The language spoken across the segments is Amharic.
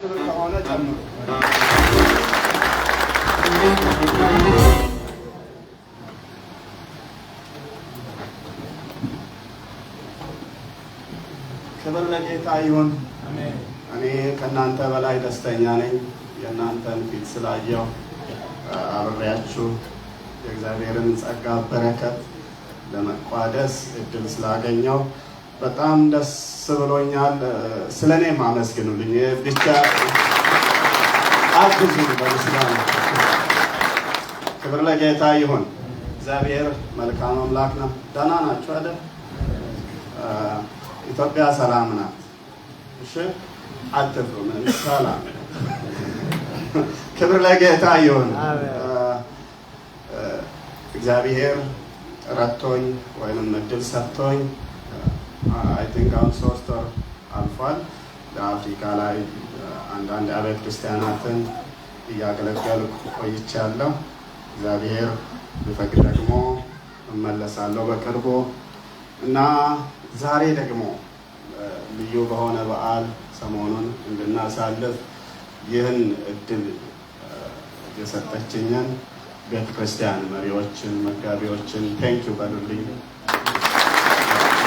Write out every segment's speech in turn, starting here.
ክብር ከሆነ ጨምሩ። ክብር ለጌታ ይሁን። እኔ ከእናንተ በላይ ደስተኛ ነኝ። የእናንተን ፊት ስላየው አብሬያችሁ የእግዚአብሔርን ጸጋ በረከት ለመቋደስ እድል ስላገኘው በጣም ደስ ብሎኛል። ስለኔም አመስግኑልኝ ብቻ አግዙኝ በምስጋና። ክብር ለጌታ ይሁን። እግዚአብሔር መልካም አምላክ ነው። ደህና ናችሁ አይደል? ኢትዮጵያ ሰላም ናት። እሺ አትፍሩ፣ ሰላም። ክብር ለጌታ ይሁን። እግዚአብሔር ረድቶኝ ወይም እድል ሰጥቶኝ አይ ቲንክ አሁን 3 ወር አልፏል። በአፍሪካ ላይ አንዳንድ አብያተ ክርስቲያናትን እያገለገልኩ ቆይቻለሁ። እግዚአብሔር ቢፈቅድ ደግሞ እመለሳለሁ በቅርቡ እና ዛሬ ደግሞ ልዩ በሆነ በዓል ሰሞኑን እንድናሳልፍ ይህን እድል የሰጠችኝን ቤተክርስቲያን መሪዎችን፣ መጋቢዎችን ቴንኪው በሉልኝ።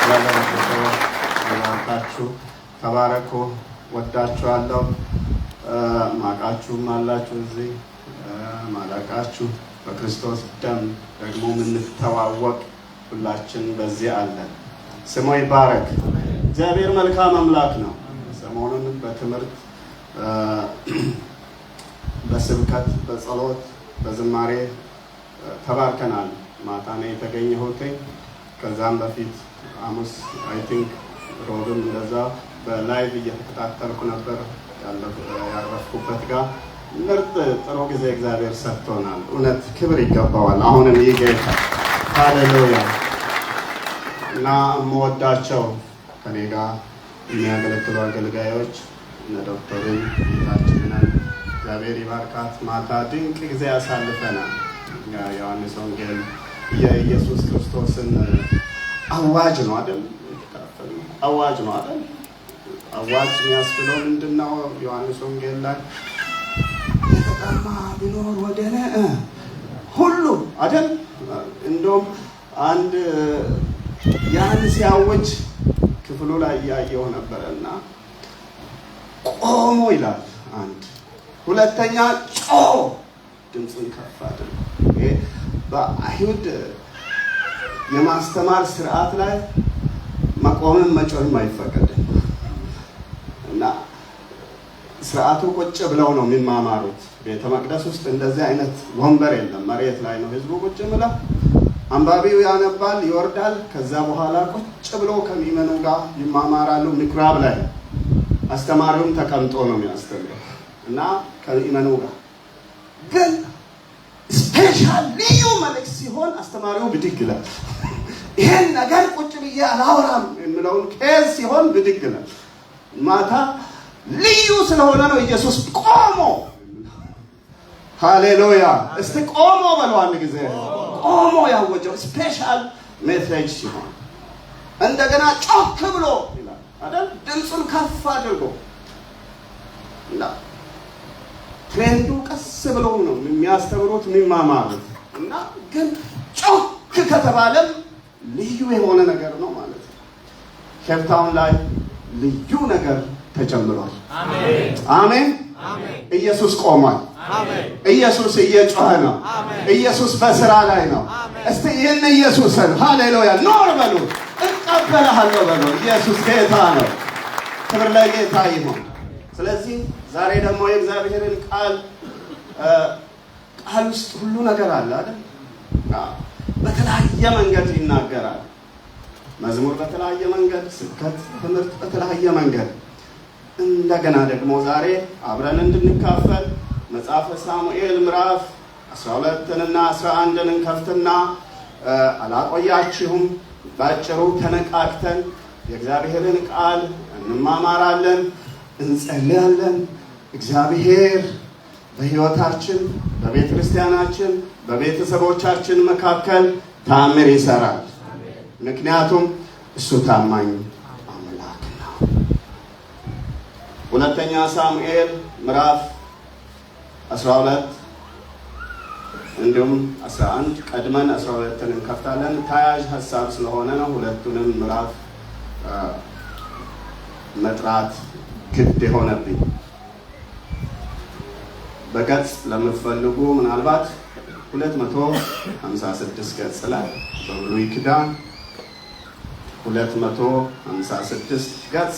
ለበረከቱ ተባረኩ። ወዳችኋለሁ። ማቃችሁም አላችሁ እዚህ ማላቃችሁ በክርስቶስ ደም ደግሞ የምንተዋወቅ ሁላችን በዚህ አለን። ስሙ ይባረክ። እግዚአብሔር መልካም አምላክ ነው። ሰሞኑን በትምህርት በስብከት በጸሎት በዝማሬ ተባርከናል። ማታ ነው የተገኘሁት። ከዛም በፊት ሐሙስ አይ ቲንክ ሮብም እንደዛ በላይቭ እየተከታተልኩ ነበር ያረፍኩበት ጋር ምርጥ ጥሩ ጊዜ እግዚአብሔር ሰጥቶናል። እውነት ክብር ይገባዋል። አሁንም ይጌታ ሃሌሉያ። እና የምወዳቸው ከኔ ጋር የሚያገለግሉ አገልጋዮች እነ ዶክተርን ጌታችንን እግዚአብሔር ይባርካት። ማታ ድንቅ ጊዜ ያሳልፈናል። ዮሐንስ ወንጌል የኢየሱስ ክርስቶስን አዋጅ ነው አይደል? አዋጅ ነው አይደል? አዋጅ የሚያስብለው ምንድነው? ዮሐንስ ወንጌል ላይ የተጠማ ቢኖር ወደ እኔ ሁሉ አይደል? እንደውም አንድ ያን ሲያወጅ ክፍሉ ላይ ያየው ነበርና ቆሞ ይላል። አንድ ሁለተኛ ጮህ ድምጽን ከፍ አድርጎ። በአይሁድ የማስተማር ስርዓት ላይ መቆምም መጮህም አይፈቀድም እና ስርዓቱ ቁጭ ብለው ነው የሚማማሩት። ቤተ መቅደስ ውስጥ እንደዚህ አይነት ወንበር የለም፣ መሬት ላይ ነው ህዝቡ ቁጭ ብለው። አንባቢው ያነባል፣ ይወርዳል። ከዛ በኋላ ቁጭ ብለው ከሚመኑ ጋር ይማማራሉ። ምኩራብ ላይ አስተማሪውም ተቀምጦ ነው የሚያስተምረው እና ከሚመኑ ጋር ግን ስፔሻል ልዩ መልእክት ሲሆን አስተማሪው ብድግ ይላል። ይሄን ነገር ቁጭ ብዬ አላወራም የሚለውን ኬዝ ሲሆን ብድግ ይላል። ማታ ልዩ ስለሆነ ነው ኢየሱስ ቆሞ። ሃሌሉያ! እስቲ ቆሞ በሉ አንድ ጊዜ። ቆሞ ያወጀው ስፔሻል ሜሴጅ ሲሆን እንደገና ጮክ ብሎ ይላል አይደል? ድምፁን ከፍ አድርጎ እና ትሬንዱ ቀስ ብለው ነው የሚያስተምሩት የሚማማሩት እና ግን ጮክ ከተባለም ልዩ የሆነ ነገር ነው ማለት ነው። ኬፕታውን ላይ ልዩ ነገር ተጀምሯል። አሜን አሜን። ኢየሱስ ቆሟል። አሜን። ኢየሱስ እየጮኸ ነው። ኢየሱስ በስራ ላይ ነው። እስቲ ይህን ኢየሱስን ሃሌሉያ ኖር በሉ፣ እቀበልሃለሁ በሉ። ኢየሱስ ጌታ ነው። ክብር ለጌታ ይሁን። ስለዚህ ዛሬ ደግሞ የእግዚአብሔርን ቃል ውስጥ ሁሉ ነገር አለ አይደል? በተለያየ መንገድ ይናገራል። መዝሙር በተለያየ መንገድ፣ ስብከት፣ ትምህርት በተለያየ መንገድ። እንደገና ደግሞ ዛሬ አብረን እንድንካፈል መጽሐፈ ሳሙኤል ምዕራፍ 12 እና 11 እንከፍትና አላቆያችሁም ባጭሩ ተነቃቅተን የእግዚአብሔርን ቃል እንማማራለን፣ እንጸልያለን። እግዚአብሔር በሕይወታችን፣ በቤተክርስቲያናችን፣ በቤተሰቦቻችን መካከል ተአምር ይሰራል። ምክንያቱም እሱ ታማኝ አምላክ ነው። ሁለተኛ ሳሙኤል ምዕራፍ 12 እንዲሁም 11 ቀድመን 12ን እንከፍታለን። ተያያዥ ሐሳብ ስለሆነ ነው ሁለቱንም ምዕራፍ መጥራት ግድ የሆነብኝ። በገጽ ለምትፈልጉ ምናልባት 256 ገጽ ላይ በብሉይ ኪዳን 256 ገጽ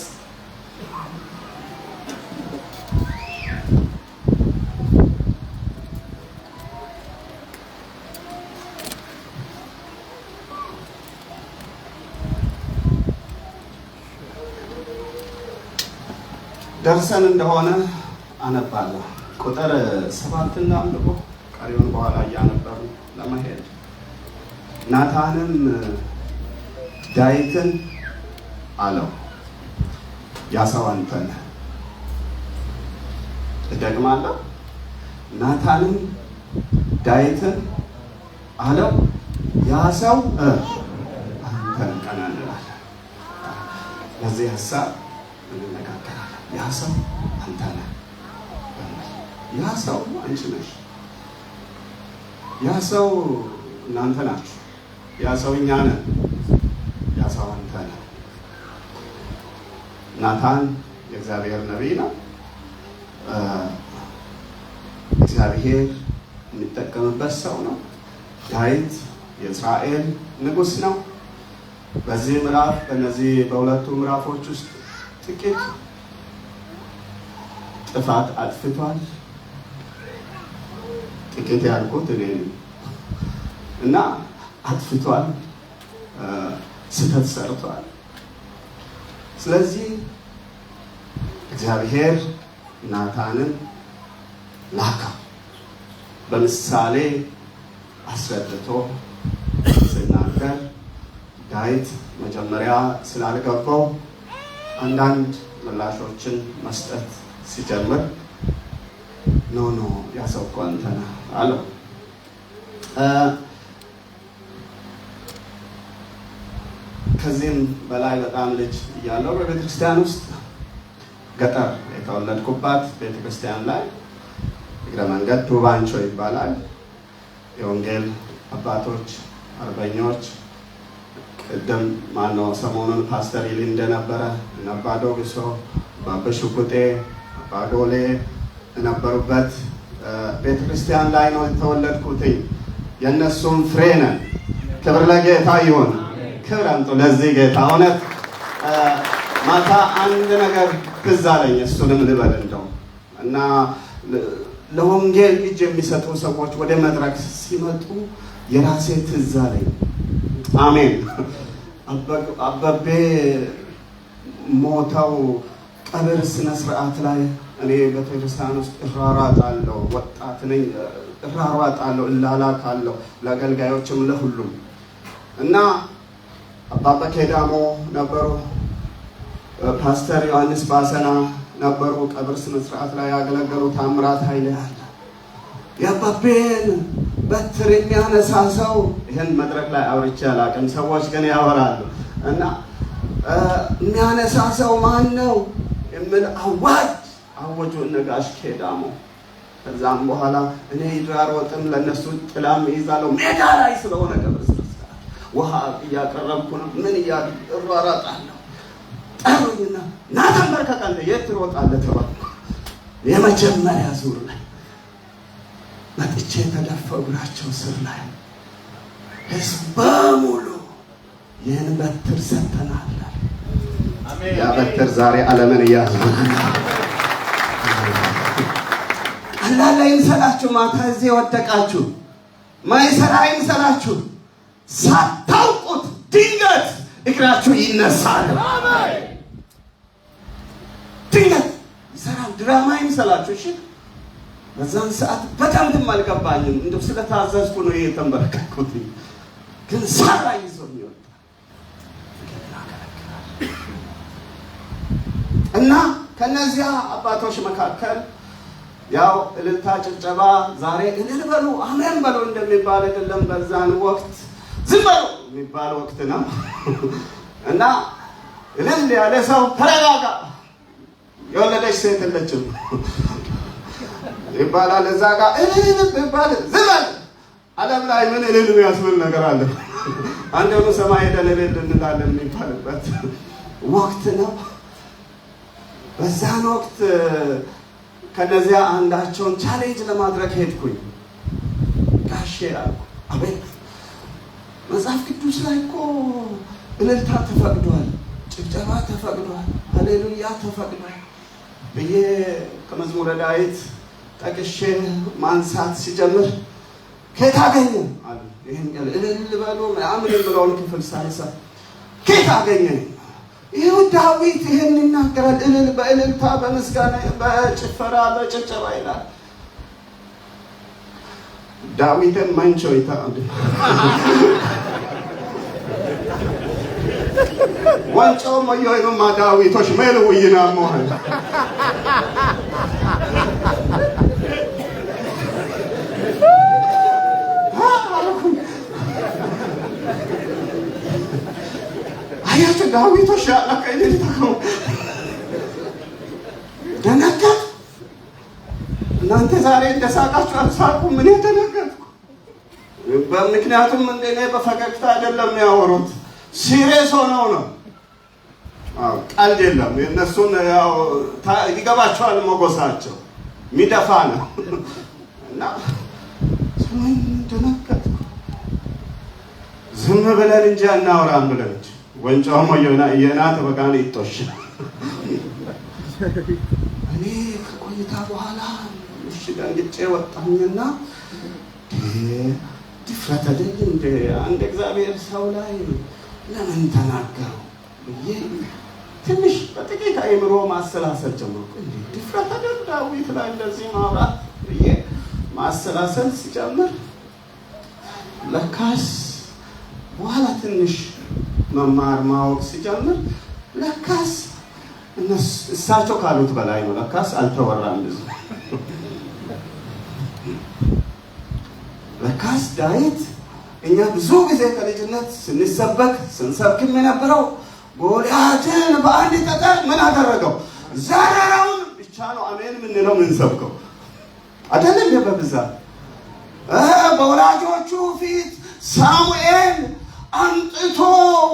ደርሰን እንደሆነ አነባለሁ። ቁጥር 7 አንብቦ ቀሪውን በኋላ እያነበሩ ለመሄድ ናታንም ዳዊትን አለው፣ ያ ሰው አንተ ነህ። እደግማለሁ። ናታንም ዳዊትን አለው፣ ያ ሰው አንተ ነህ። ቀና እንላለን። ለዚህ ሀሳብ እንነጋገራለን። ያ ሰው አንተ ነህ። ያ ሰው አንቺ ነሽ። ያ ሰው እናንተ ናችሁ። ያ ሰው እኛ ነን። ያ ሰው አንተ ነህ። ናታን የእግዚአብሔር ነቢይ ነው። እግዚአብሔር የሚጠቀምበት ሰው ነው። ዳዊት የእስራኤል ንጉሥ ነው። በዚህ ምዕራፍ በእነዚህ በሁለቱ ምዕራፎች ውስጥ ጥቂት ጥፋት አጥፍቷል። ጥቂት ያልኩት እኔ እና አጥፍቷል፣ ስህተት ሰርቷል። ስለዚህ እግዚአብሔር ናታንን ላከው። በምሳሌ አስረድቶ ሲናገር ዳዊት መጀመሪያ ስላልገባው አንዳንድ ምላሾችን መስጠት ሲጀምር ኖ ያ ሰው እኮ አንተ ነህ አለው። ከዚህም በላይ በጣም ልጅ እያለሁ በቤተክርስቲያን ውስጥ ገጠር የተወለድኩባት ቤተክርስቲያን ላይ እግረ መንገድ ዱባንቾ ይባላል። የወንጌል አባቶች አርበኞች ቅድም ማነው ሰሞኑን ፓስተር ይል እንደነበረ አባዶ ግሶ ባበሽኩቴ ባዶሌ የነበሩበት ቤተክርስቲያን ላይ ነው የተወለድኩት። የእነሱም ፍሬ ነን። ክብር ለጌታ ይሁን። ክብር አምጡ ለዚህ ጌታ። እውነት ማታ አንድ ነገር ትዝ አለኝ። እሱንም ልበል እንደው እና ለወንጌል እጅ የሚሰጡ ሰዎች ወደ መድረክ ሲመጡ የራሴ ትዝ አለኝ። አሜን። አበቤ ሞተው ቀብር ስነ ስርዓት ላይ እኔ በቤተክርስቲያን ውስጥ እራራጣለሁ። ወጣት ነኝ፣ እራራጣለሁ፣ እላላካለሁ ለአገልጋዮችም ለሁሉም እና አባባ ኬዳሞ ነበሩ፣ ፓስተር ዮሐንስ ባሰና ነበሩ። ቀብር ስነ ስርዓት ላይ ያገለገሉ ታምራት ኃይሌ አለ። የአባቤን በትር የሚያነሳ ሰው ይሄን መድረክ ላይ አውርቼ አላውቅም፣ ሰዎች ግን ያወራሉ። እና የሚያነሳ ሰው ማን ነው የሚል አዋጅ አወጁ ነጋሽ ኬዳሞ። ከዛም በኋላ እኔ ይራሮጥም ለነሱ ጥላም ይዛለው ሜዳ ላይ ስለሆነ ቀብር ስነ ስርዓት ውሃ እያቀረብኩ ነው። ምን እራራጣለሁ። ጠሩኝና ናታን በርከቀለ የት ትሮጣለህ ተባልኩ። የመጀመሪያ ዙር ላይ መጥቼ ተደፋው እግራቸው ስር ላይ ህዝብ በሙሉ ይህን በትር ሰጥተናል። ያ በትር ዛሬ ዓለምን እያዘነ ቀላል አይምሰላችሁ። ማታ እዚህ ወደቃችሁ ማይሰራ አይምሰላችሁ። ሳታውቁት ድንገት እግራችሁ ይነሳል። ድንገት ይሰራል። ድራማ አይምሰላችሁ። እሺ በዛን ሰዓት በደንብ አልገባኝም። እንደው ስለታዘዝኩ ነው የተንበረከኩት። ግን ሳራ ይዞኝ ይወጣ እና ከነዚያ አባቶች መካከል ያው እልልታ ጭብጨባ ዛሬ እልል በሉ አሜን በሉ እንደሚባል አይደለም። በዛን ወቅት ዝም በሉ የሚባል ወቅት ነው እና እልል ያለ ሰው ተረጋጋ የወለደች ሴት የለችም ይባላል። እዛ ጋር እልል ይባላል። ዝም ዓለም ላይ ምን እልል የሚያስብል ነገር አለ? አንደው ሰማይ ሄደን እልል እንላለን የሚባልበት ወቅት ነው። በዛን ወቅት ከነዚያ አንዳቸውን ቻሌንጅ ለማድረግ ሄድኩኝ። ጋሼ አልኩ፣ አቤት መጽሐፍ ቅዱስ ላይ እኮ እልልታ ተፈቅዷል፣ ጭብጨባ ተፈቅዷል፣ ሃሌሉያ ተፈቅዷል ብዬ ከመዝሙረ ዳዊት ጠቅሼ ማንሳት ሲጀምር ከየት አገኘ አሉ። ይሄን እልል በሉ ምናምን ብለውን ክፍል ሳይሳ ከየት አገኘ? ይሄው ዳዊት ይሄን ይናገራል። እልል በእልልታ በምስጋና በጭፈራ በጭብጨባ ይላል። ዳዊትን መንቾ ይታንድ ወንጮ ማየው ማዳዊቶሽ ሜሉ ይናሞ አያችሁ ዳዊቶሽ ያላቀይልኝ ተከው ደነገጥ። እናንተ ዛሬ እንደሳቃችሁ አልሳቁም። ምን ተነገርኩ? በምክንያቱም እንደኔ በፈገግታ አይደለም የሚያወሩት፣ ሲሪየስ ሆነው ነው። ቀልድ የለም። እነሱን ያው ይገባቸዋል፣ ሞገሳቸው ሚደፋ ነው እና ምን ደነገጥኩ። ዝም ብለን እንጂ አናወራም ብለን እንጂ ወንጫው የና ተበቃን ይጦሽ እኔ ከቆይታ በኋላ ደንግጬ ወጣሁኝና ድፍረት አይደል እንደ አንድ እግዚአብሔር ሰው ላይ ለምን ተናገረው ብዬ ትንሽ በጥቂት አይምሮ ማሰላሰል ጀመርኩ። እንዴ ድፍረት አይደል ዳዊት ላይ እንደዚህ ማውራት ብዬ ማሰላሰል ሲጀምር ለካስ በኋላ ትንሽ መማር ማወቅ ሲጀምር ለካስ እሳቸው ካሉት በላይ ነው። ለካስ አልተወራም ብዙ። ለካስ ዳዊት እኛ ብዙ ጊዜ ከልጅነት ስንሰብክም የነበረው ጎልያድን በአንድ ጠጠር ምን አደረገው? ዘረረውን ብቻ ነው አሜን ምንለው ምንሰብከው አይደለም። በብዛት በወላጆቹ ፊት ሳሙኤል አንጥቶ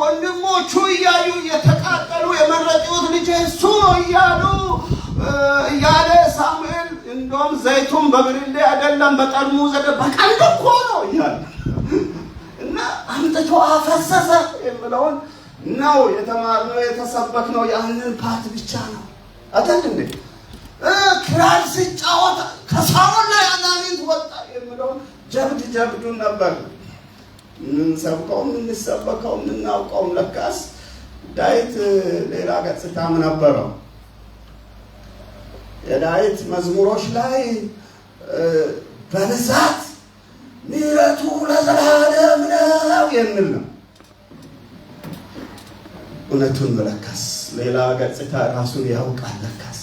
ወንድሞቹ እያዩ የተቃጠሉ የመረጡት ልጅ እሱ ነው እያለ ሳሙኤል እንደውም ዘይቱን በብርሌ አይደለም በጠርሙስ በቀንድ እኮ ነው እያለ እና አንጥቶ አፈሰሰ የሚለውን ነው የተማርነው የተሰበክነው። ያንን ፓርት ብቻ ነው አይደል እንዴ? ክራር ሲጫወት ከሳውል ላይ አጋንንት ወጣ የሚለውን ጀብዱን ነበር ምንሰብከው ምንሰበከው ምናውቀው። ለካስ ዳዊት ሌላ ገጽታም ነበረው። የዳዊት መዝሙሮች ላይ በብዛት ምሕረቱ ለዘላለም ነው የሚል ነው። እውነቱን ለካስ ሌላ ገጽታ ራሱን ያውቃል። ለካስ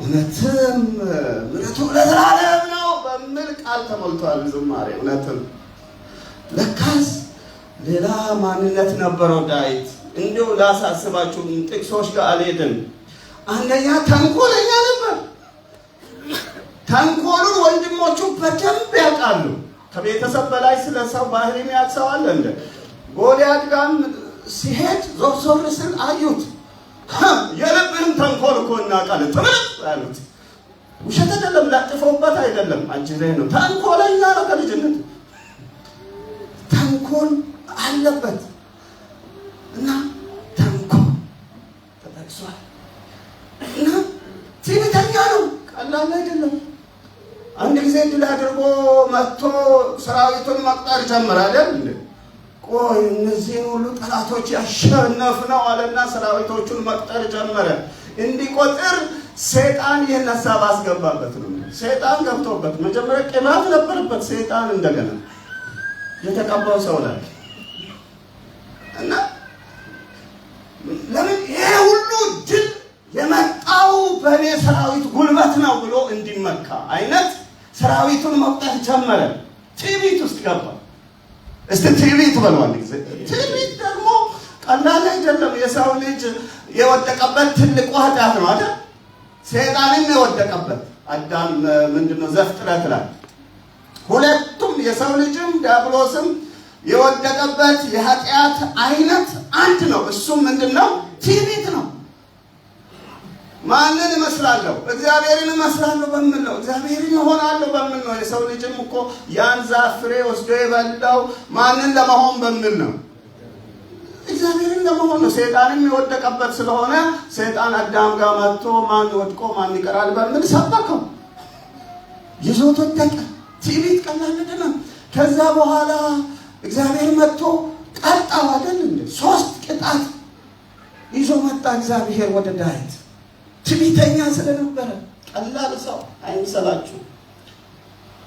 እውነትም ምሕረቱ ለዘላለም ነው በሚል ቃል ተሞልቷል ዝማሬ። እውነትም ለካስ ሌላ ማንነት ነበረው ዳዊት። እንዲሁ ላሳስባችሁ ጥቅሶች ጋር አልሄድም። አንደኛ ተንኮለኛ ነበር። ተንኮሉን ወንድሞቹ በደንብ ያውቃሉ። ከቤተሰብ በላይ ስለ ሰው ባህሪ ያውቃል። እንደ ጎልያድ ጋር ሲሄድ ዞር ስል አዩት። የልብህን ተንኮል እኮ እናውቃለን ተመለስ። ውሸት አይደለም፣ ላጥፈውበት አይደለም፣ አጅሬ ነው። ተንኮለኛ ነው። ከልጅነት ተንኮል አለበት እና ተንኮል ተጠቅሷል። እና ትዕቢተኛ ነው። ቀላል አይደለም። አንድ ጊዜ ድል አድርጎ መጥቶ ሰራዊቱን መቅጠር ጀመረ አይደል እንዴ? ቆይ እነዚህን ሁሉ ጠላቶች ያሸነፍነው አለና ሰራዊቶቹን መቅጠር ጀመረ። እንዲቆጥር ሰይጣን ይሄን ሐሳብ አስገባበት ነው። ሰይጣን ገብቶበት መጀመሪያ ቅባት ነበረበት ሰይጣን እንደገና የተቀባው ሰው ላይ እና ለምን ይሄ ሁሉ ድል የመጣው በኔ ሰራዊት ጉልበት ነው ብሎ እንዲመካ አይነት ሰራዊቱን መቅጠር ጀመረ። ትዕቢት ውስጥ ገባ። እስቲ ትዕቢት በለው አንድ ጊዜ። ትዕቢት ደግሞ ቀላል አይደለም። የሰው ልጅ የወደቀበት ትልቁ ኃጢአት ነው አይደል? ሰይጣንም የወደቀበት አዳም ምንድነው ዘፍጥረት ላይ ሁለቱም የሰው ልጅም ዲያብሎስም የወደቀበት የኃጢአት አይነት አንድ ነው። እሱም ምንድነው? ትዕቢት ነው። ማንን እመስላለሁ? እግዚአብሔርን እመስላለሁ በሚል ነው። እግዚአብሔርን እሆናለሁ በሚል ነው። የሰው ልጅም እኮ ያን ዛፍ ፍሬ ወስዶ የበላው ማንን ለመሆን በሚል ነው? እግዚአብሔርን ለመሆን ነው። ሰይጣንም የወደቀበት ስለሆነ ሰይጣን አዳም ጋር መጥቶ ማን ወድቆ ማን ይቀራል በሚል ሰበከው። ይዞት ወደቀ። ትዕቢት ቀላል አይደለም። ከዛ በኋላ እግዚአብሔር መጥቶ ቀጣው አይደል እንዴ? 3 ቅጣት ይዞ መጣ እግዚአብሔር ወደ ዳዊት። ትዕቢተኛ ስለነበረ ቀላል ሰው አይምሰላችሁ።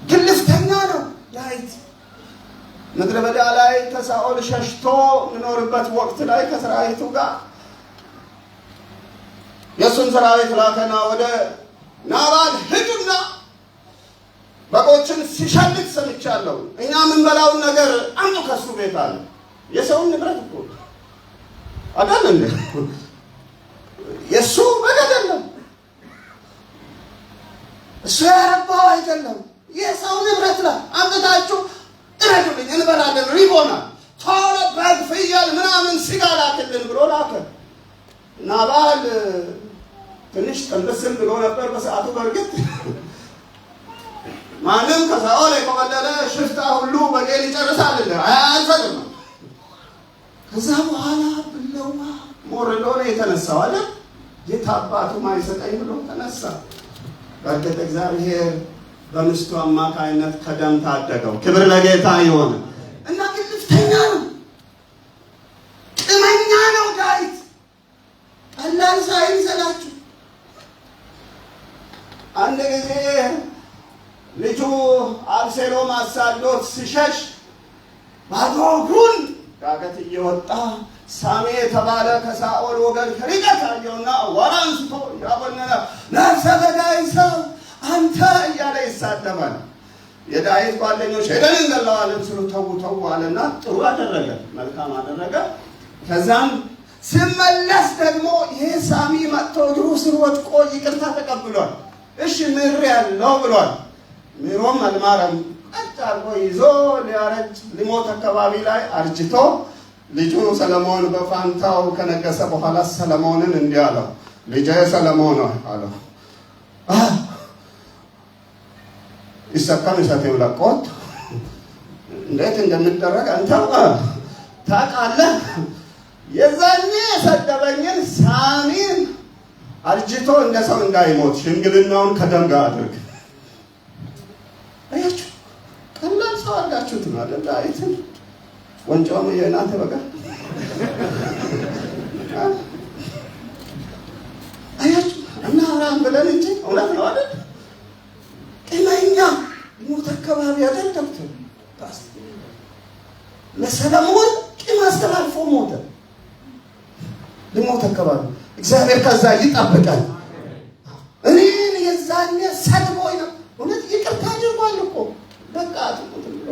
ግልፍተኛ ነው ዳዊት። ምድረ በዳ ላይ ከሳኦል ሸሽቶ የሚኖርበት ወቅት ላይ ከሰራዊቱ ጋር የሱን ሰራዊት ላከና ወደ ናባል ሂድና በጎችን ሲሸልት ሰምቻለሁ፣ እኛ የምንበላውን ነገር አምጡ ከሱ ቤት አለ። የሰውን ንብረት እኮ አይደል እንዴ? የሱ በግ አይደለም፣ እሱ ያረባው አይደለም። የሰው ንብረት ላይ አምጥታችሁ እረዱልኝ እንበላለን፣ ሪቦናል፣ ቶሎ በግ ፍየል ምናምን ስጋ ላክልን ብሎ ላከ። ናባል ትንሽ ጠንበስም ብሎ ነበር በሰዓቱ። በእርግጥ ማንም ከሳኦል የቆመለለ ሽፍታ ሁሉ በጌል ይጨርሳል አያልፈጥም። ከዛ በኋላ ብለዋ ሞርዶ ነው የተነሳው አለ። የታባቱ ማይሰጠኝ ብሎ ተነሳ። በእርግጥ እግዚአብሔር በምስቱ አማካይነት ከደም ታደገው። ክብር ለጌታ ይሁን። እና ግልፍተኛ ነው፣ ቅመኛ ነው ዳዊት። ቀላል ሳይመስላችሁ። አንድ ጊዜ ልጁ አብሴሎም አሳዶት ሲሸሽ ባዶ እግሩን ዳገት እየወጣ ሳሜ የተባለ ከሳኦል ወገን ከርቀት አየውና ወራ አንስቶ ያበነነ ነፍሰ ገዳይ ሰው አንተ እያለ ይሳደባል። የዳዊት ጓደኞች ሄደን እንገለዋለን ሲሉ ተው አለና ጥሩ አደረገ፣ መልካም አደረገ። ከዛም ሲመለስ ደግሞ ይሄ ሳሚ መጥቶ እግሩ ስር ወድቆ ይቅርታ ተቀብሏል። እሺ ምር ያለው ብሏል። ምሮም አልማረም። ቀጥ አድርጎ ይዞ ሊያረጅ ሊሞት አካባቢ ላይ አርጅቶ ልጁ ሰለሞን በፋንታው ከነገሰ በኋላ ሰለሞንን እንዲህ አለው፣ ልጄ ሰለሞን አለው ይሰካም ይሰተው ለቆት እንዴት እንደምትደረግ አንተ ታውቃለህ? የዛኔ ሰደበኝን ሳሚን አርጅቶ እንደ ሰው እንዳይሞት ሽምግልናውን ከደም ጋር አድርግ። አያችሁ፣ ቀላል ሰው አድርጋችሁት ነው አይደል? ዳዊትን ወንጫው የናተ በቃ አያችሁ፣ እና አብርሃም ብለን እንጂ እውነት ነው አይደል? ቅመኛ ሞት አካባቢ አይደል? ዶክተር ለሰለሞን ቂም አስተላልፎ ሞተ። ለሞት አካባቢ እግዚአብሔር ከዛ ይጠብቃል። እኔን የዛኔ ሰድቦኝ ነው እውነት ይቅርታ አድርጓል እኮ በቃ አጥቁት ብሎ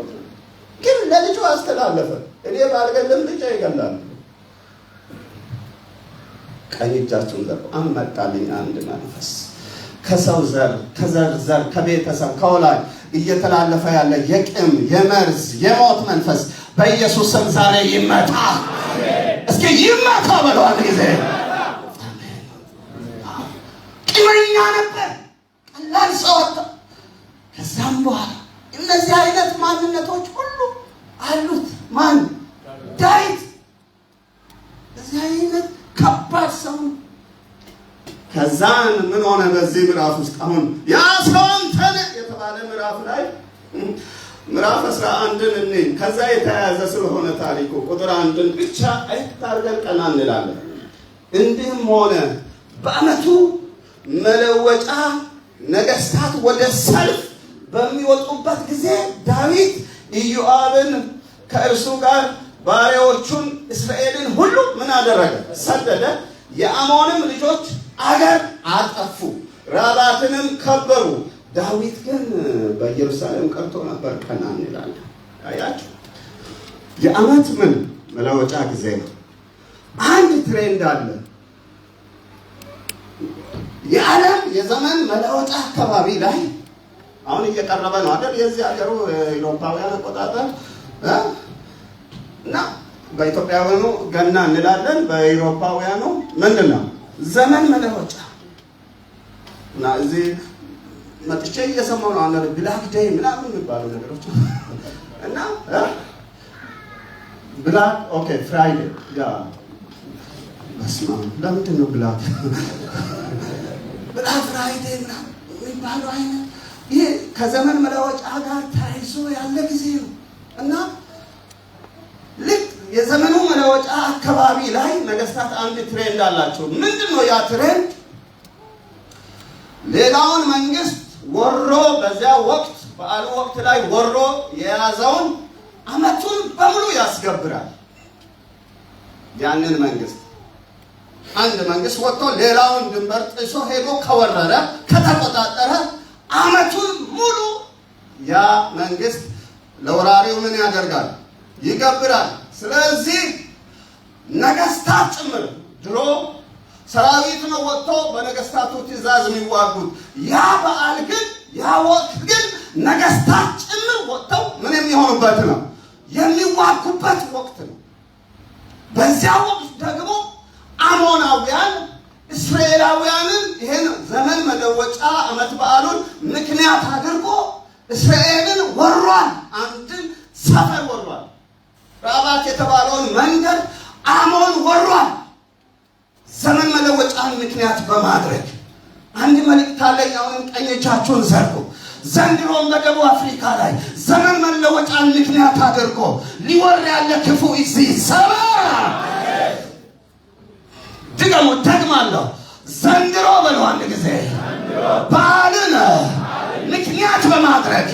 ግን ለልጁ አስተላለፈ። እኔ ባልገለም ልጅ ይገላል። ቀኝ እጃችሁን ዘር አመጣልኝ አንድ መንፈስ ከሰው ዘር ከዘር ከቤተሰብ ከወላጅ እየተላለፈ ያለ የቂም የመርዝ የሞት መንፈስ በኢየሱስ ስም ዛሬ ይመታ። እስኪ ይመታ በለው አንድ ጊዜ። ቂመኛ ነበር፣ ቀላል ሰው አጣ። ከዛም በኋላ እነዚህ አይነት ማንነቶች ሁሉ አሉት። ማን? ዳዊት። እዚህ አይነት ከባድ ሰው። ከዛን ምን ሆነ? በዚህ ምዕራፍ ውስጥ አሁን ያስሮን ተነ የተባለ ምዕራፍ ላይ ምዕራፍ 11ን እኔ ከዛ የተያያዘ ስለሆነ ታሪኩ ቁጥር 1ን ብቻ አይታርገን ቀና እንላለን። እንዲህም ሆነ በዓመቱ መለወጫ ነገስታት ወደ ሰልፍ በሚወጡበት ጊዜ ዳዊት ኢዮአብን ከእርሱ ጋር ባሪያዎቹን እስራኤልን ሁሉ ምን አደረገ? ሰደደ። የአሞንም ልጆች አገር አጠፉ፣ ራባትንም ከበሩ። ዳዊት ግን በኢየሩሳሌም ቀርቶ ነበር። ቀና እንላለን። አያችሁ፣ የዓመት ምን መለወጫ ጊዜ ነው። አንድ ትሬንድ አለ። የዓለም የዘመን መለወጫ አካባቢ ላይ አሁን እየቀረበ ነው አይደል? የዚህ ሀገሩ አውሮፓውያን አቆጣጠር እና በኢትዮጵያውያኑ ገና እንላለን፣ በአውሮፓውያኑ ምንድነው ዘመን መለወጫ። እና እዚህ መጥቼ እየሰማሁ ነው አንተ ብላክ ዴይ ምናምን የሚባሉ ነገሮች እና ብላክ ኦኬ ፍራይዴ ያ በስማ ለምንድን ነው ብላክ ፍራይዴ ምናምን የሚባሉ አይነት ይሄ ከዘመን መለወጫ ጋር ተያይዞ ያለ ጊዜ ነው። እና ልክ የዘመኑ መለወጫ አካባቢ ላይ ነገስታት አንድ ትሬንድ አላቸው። ምንድነው ያ ትሬንድ? ሌላውን መንግስት ወሮ በዚያ ወቅት በዓሉ ወቅት ላይ ወሮ የያዘውን አመቱን በሙሉ ያስገብራል። ያንን መንግስት አንድ መንግስት ወጥቶ ሌላውን ድንበር ጥሶ ሄዶ ከወረረ ከተቆጣጠረ አመቱን ሙሉ ያ መንግስት ለወራሪው ምን ያደርጋል? ይገብራል። ስለዚህ ነገስታት ጭምር ድሮ ሰራዊት ነው ወጥቶ በነገስታቱ ትእዛዝ የሚዋጉት። ያ በዓል ግን ያ ወቅት ግን ነገስታት ጭምር ወጥተው ምን የሚሆኑበት ነው? የሚዋጉበት ወቅት ነው። በዚያ ወቅት ደግሞ አሞናውያን እስራኤላውያንን ይሄን ዘመን መለወጫ አመት በዓሉን ምክንያት አድርጎ እስራኤልን ወሯል። አንድን ሰፈር ወሯል። ራባት የተባለውን መንደር አሞን ወሯል። ዘመን መለወጫን ምክንያት በማድረግ አንድ መልእክት አለኝ። አሁንም ቀኝ እጃችሁን ዘርጉ። ዘንድሮም በደቡብ አፍሪካ ላይ ዘመን መለወጫን ምክንያት አድርጎ ሊወር ያለ ክፉ ይሰበር። ደግማለሁ። ዘንድሮ በለው አንድ ጊዜ በዓልን ምክንያት በማድረግ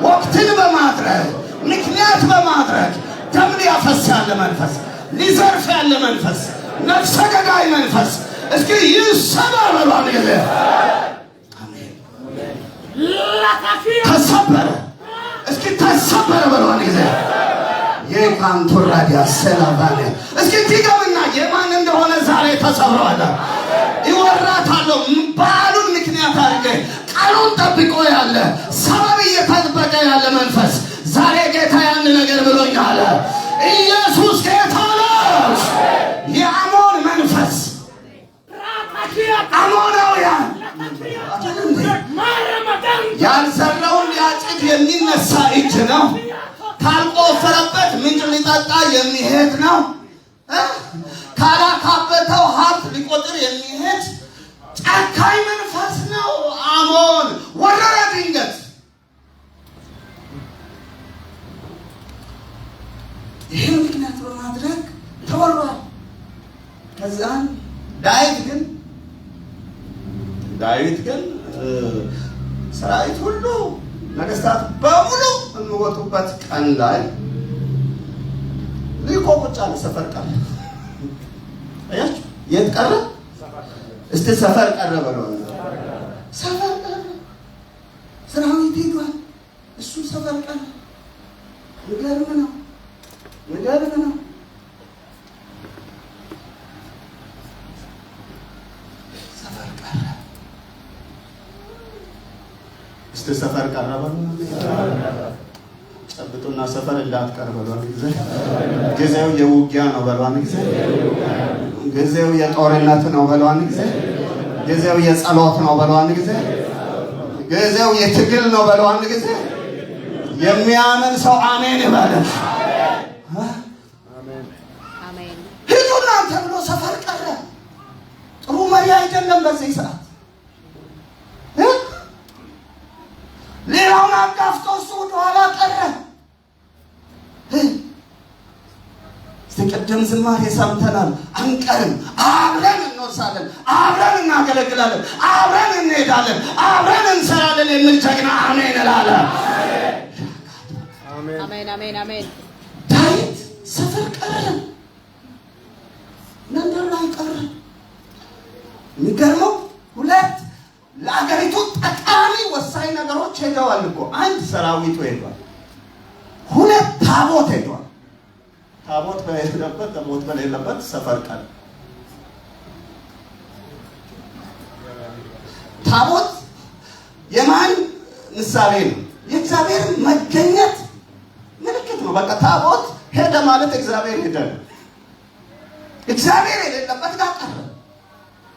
ወቅትን በማድረግ ምክንያት በማድረግ ደም ሊያፈስ ያለ መንፈስ፣ ሊዘርፍ ያለ መንፈስ፣ ነፍሰ ገዳይ መንፈስ እስኪ ይሰበር በለው አንድ ጊዜ። አሜን። ተሰበረ። እስኪ ተሰበረ በለው አንድ ጊዜ። የካንቶራዲያ ሰላባኔ እስኪ ትገምና የማን እንደሆነ ዛሬ ተሰብሯል። ይወራታለሁ። በዓሉን ምክንያት አድርጌ ቃሉን ጠብቆ ያለ ሰበብ እየተጠበቀ ያለ መንፈስ ዛሬ ጌታ ያን ነገር ብሎኛል። ኢየሱስ ጌታ ነው። የአሞን መንፈስ አሞናውያን ያልዘራውን ሊያጭድ የሚነሳ እጅ ነው። ካልቆፈረበት ምንጭ ሊጠጣ የሚሄድ ነው። ካላካበተው ሀብት ሊቆጥር የሚሄድ ጨካኝ መንፈስ ነው። አሞን ወረረ ድንገት። ይህን ምክንያት በማድረግ ተወሯል። ከዛን ዳዊት ግን ሰራዊት ሁሉ ነገስታት በሙሉ የሚወጡበት ቀን ላይ ሊቆ ቁጭ አለ። ሰፈር ቀረ። አያችሁ? የት ቀረ? እስቲ ሰፈር ቀረ በለው። ሰፈር ቀረ። ሰራዊት ሄዷል። እሱ ሰፈር ቀረ። ንገርም ነው። ሰፈር ቀረ። እስቲ ሰፈር ቀረ በለው። ጨብጡና ሰፈር እንዳትቀር በለው። ጊዜው የውጊያ ነው በለው። ጊዜው የጦርነት ነው በለው። ጊዜው የጸሎት ነው በለው። ጊዜው የትግል ነው በለው። የሚያምን ሰው አሜን ይበል። አሜን። ሂዱና ተብሎ ሰፈር ቀረ። ጥሩ መሪ አይደለም በዚህ ሰዓት። ሌላውን አጋፍቶ እሱ ወደኋላ ቀረ። ቅድም ዝማሬ ሰምተናል። አንቀርም፣ አብረን እንወርሳለን፣ አብረን እናገለግላለን፣ አብረን እንሄዳለን፣ አብረን እንሰራለን የሚል ጀግና አሜን እላለ። አሜን። ዳዊት ሰፈር ቀረ፣ መንደር ላይ ቀረ። የሚገርመው ሁለት ለአገሪቱ ጠቃሚ ወሳኝ ነገሮች ሄደዋል እኮ። አንድ ሰራዊቱ ሄዷል፣ ሁለት ታቦት ሄዷል። ታቦት በሌለበት ታቦት በሌለበት ሰፈር ቀን ታቦት የማን ምሳሌ ነው? የእግዚአብሔር መገኘት ምልክት ነው። በቃ ታቦት ሄደ ማለት እግዚአብሔር ሄደ። እግዚአብሔር የሌለበት ጋር ቀረ።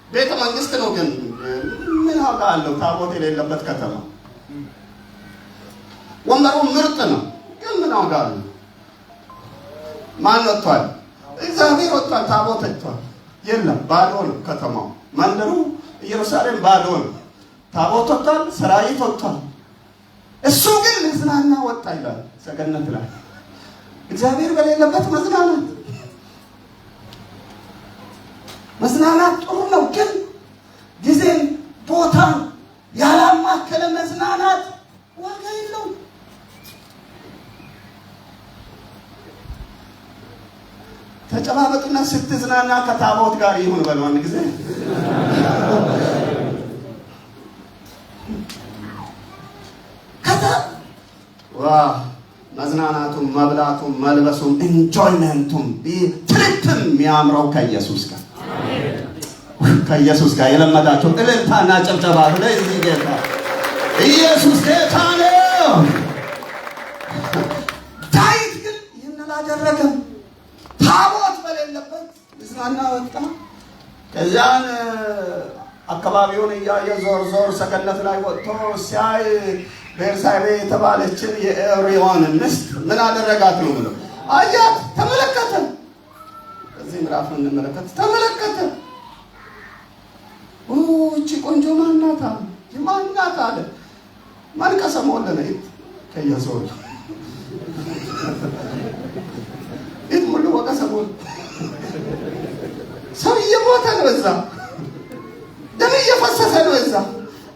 ቤተ መንግስት ነው ግን ምን ዋጋ አለው? ታቦት የሌለበት ከተማ ወንበሩ ምርጥ ነው ግን ምን ዋጋ አለው? ማን ወጥቷል? እግዚአብሔር ወጥቷል። ታቦት ወጥቷል። የለም ባዶ ነው ከተማው፣ መንደሩ ኢየሩሳሌም ባዶ ነው። ታቦት ወጥቷል፣ ሰራዊት ወጥቷል። እሱ ግን ልዝናና ወጣ ይላል ሰገነት ላይ። እግዚአብሔር በሌለበት መዝናናት ጥሩ ነው፣ ግን ጊዜን ቦታን ያላማከለ መዝናናት ዋጋ የለውም። ተጨባበጡና ስትዝናና ከታቦት ጋር ይሁን በለው አንድ ጊዜ። መዝናናቱም መብላቱም መልበሱም ኢንጆይመንቱም ትሪፕም የሚያምረው ከኢየሱስ ጋር የለመዳቸው እልልታና ጨብጨባ ለዚህ ጌታ ኢየሱስ ጌታ ነው። ዳዊት ግን ይህን አላደረገም። ታቦት በሌለበት ዝናና ወጣ። ከዚያን አካባቢውን እያየ ዞር ሰገነት ላይ ወጥቶ ሲያይ ቤርሳቤ የተባለችን የኦሪዮን ሚስት ምን አደረጋት ነው ብሎ አያት፣ ተመለከተ። እዚህ ምዕራፍ እንመለከት። ተመለከተ። እቺ ቆንጆ ማናት አለ። ማናት አለ። ማን ቀሰመው ለኔ ከየሰው ሙሉ ወቀሰመው። ሰው እየሞተ ነው እዛ፣ ደም እየፈሰሰ ነው እዛ፣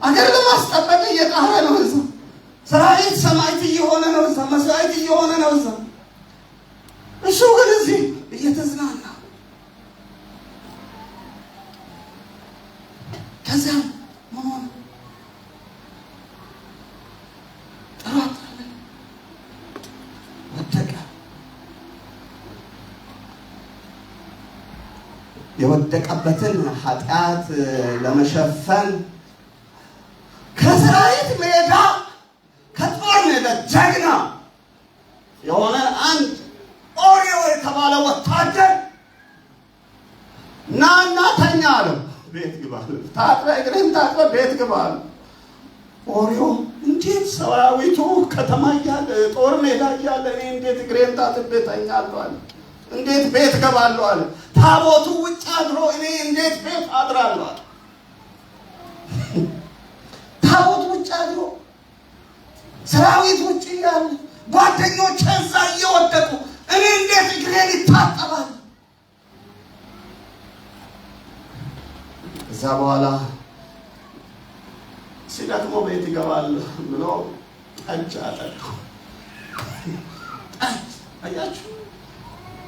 አገር ለማስጠበቅ እየጣረ ነው እዛ፣ ሰራዊት ሰማዕት እየሆነ ነው እዛ፣ መስዋዕት እየሆነ ነው እዛ። እሱ ግን እዚህ እየተዝናና ከዚያ ሆኖ ጥራት ወደቀ። የወደቀበትን ኃጢአት ለመሸፈን ከሰራዊት ሜዳ ከጦር ሜዳ ጀግና የሆነ አንድ ኦሪዮ የተባለ ወታደር ናና ተኛ አለው። ቤት ግባ ታጥበ እግርህን ታጥበ ቤት ግባ አለው። ኦሪዮ እንዴት ሰራዊቱ ከተማ እያለ ጦር ሜዳ እያለ እኔ እንዴት እግሬን ታጥቤ ተኛለሁ አለ። እንዴት ቤት ገባለሁ አለ። ታቦቱ ውጭ አድሮ እኔ እንዴት ቤት አድራለሁ አለ። ታቦቱ ውጭ አድሮ ሰራዊት ውጭ ያለ ጓደኞቼ እዛ እየወደቁ እኔ እንዴት እግሬን ይታጠባል? እዛ በኋላ ሲደክሞ ቤት ይገባል ብሎ ጠጅ አጠጡ። አያችሁ፣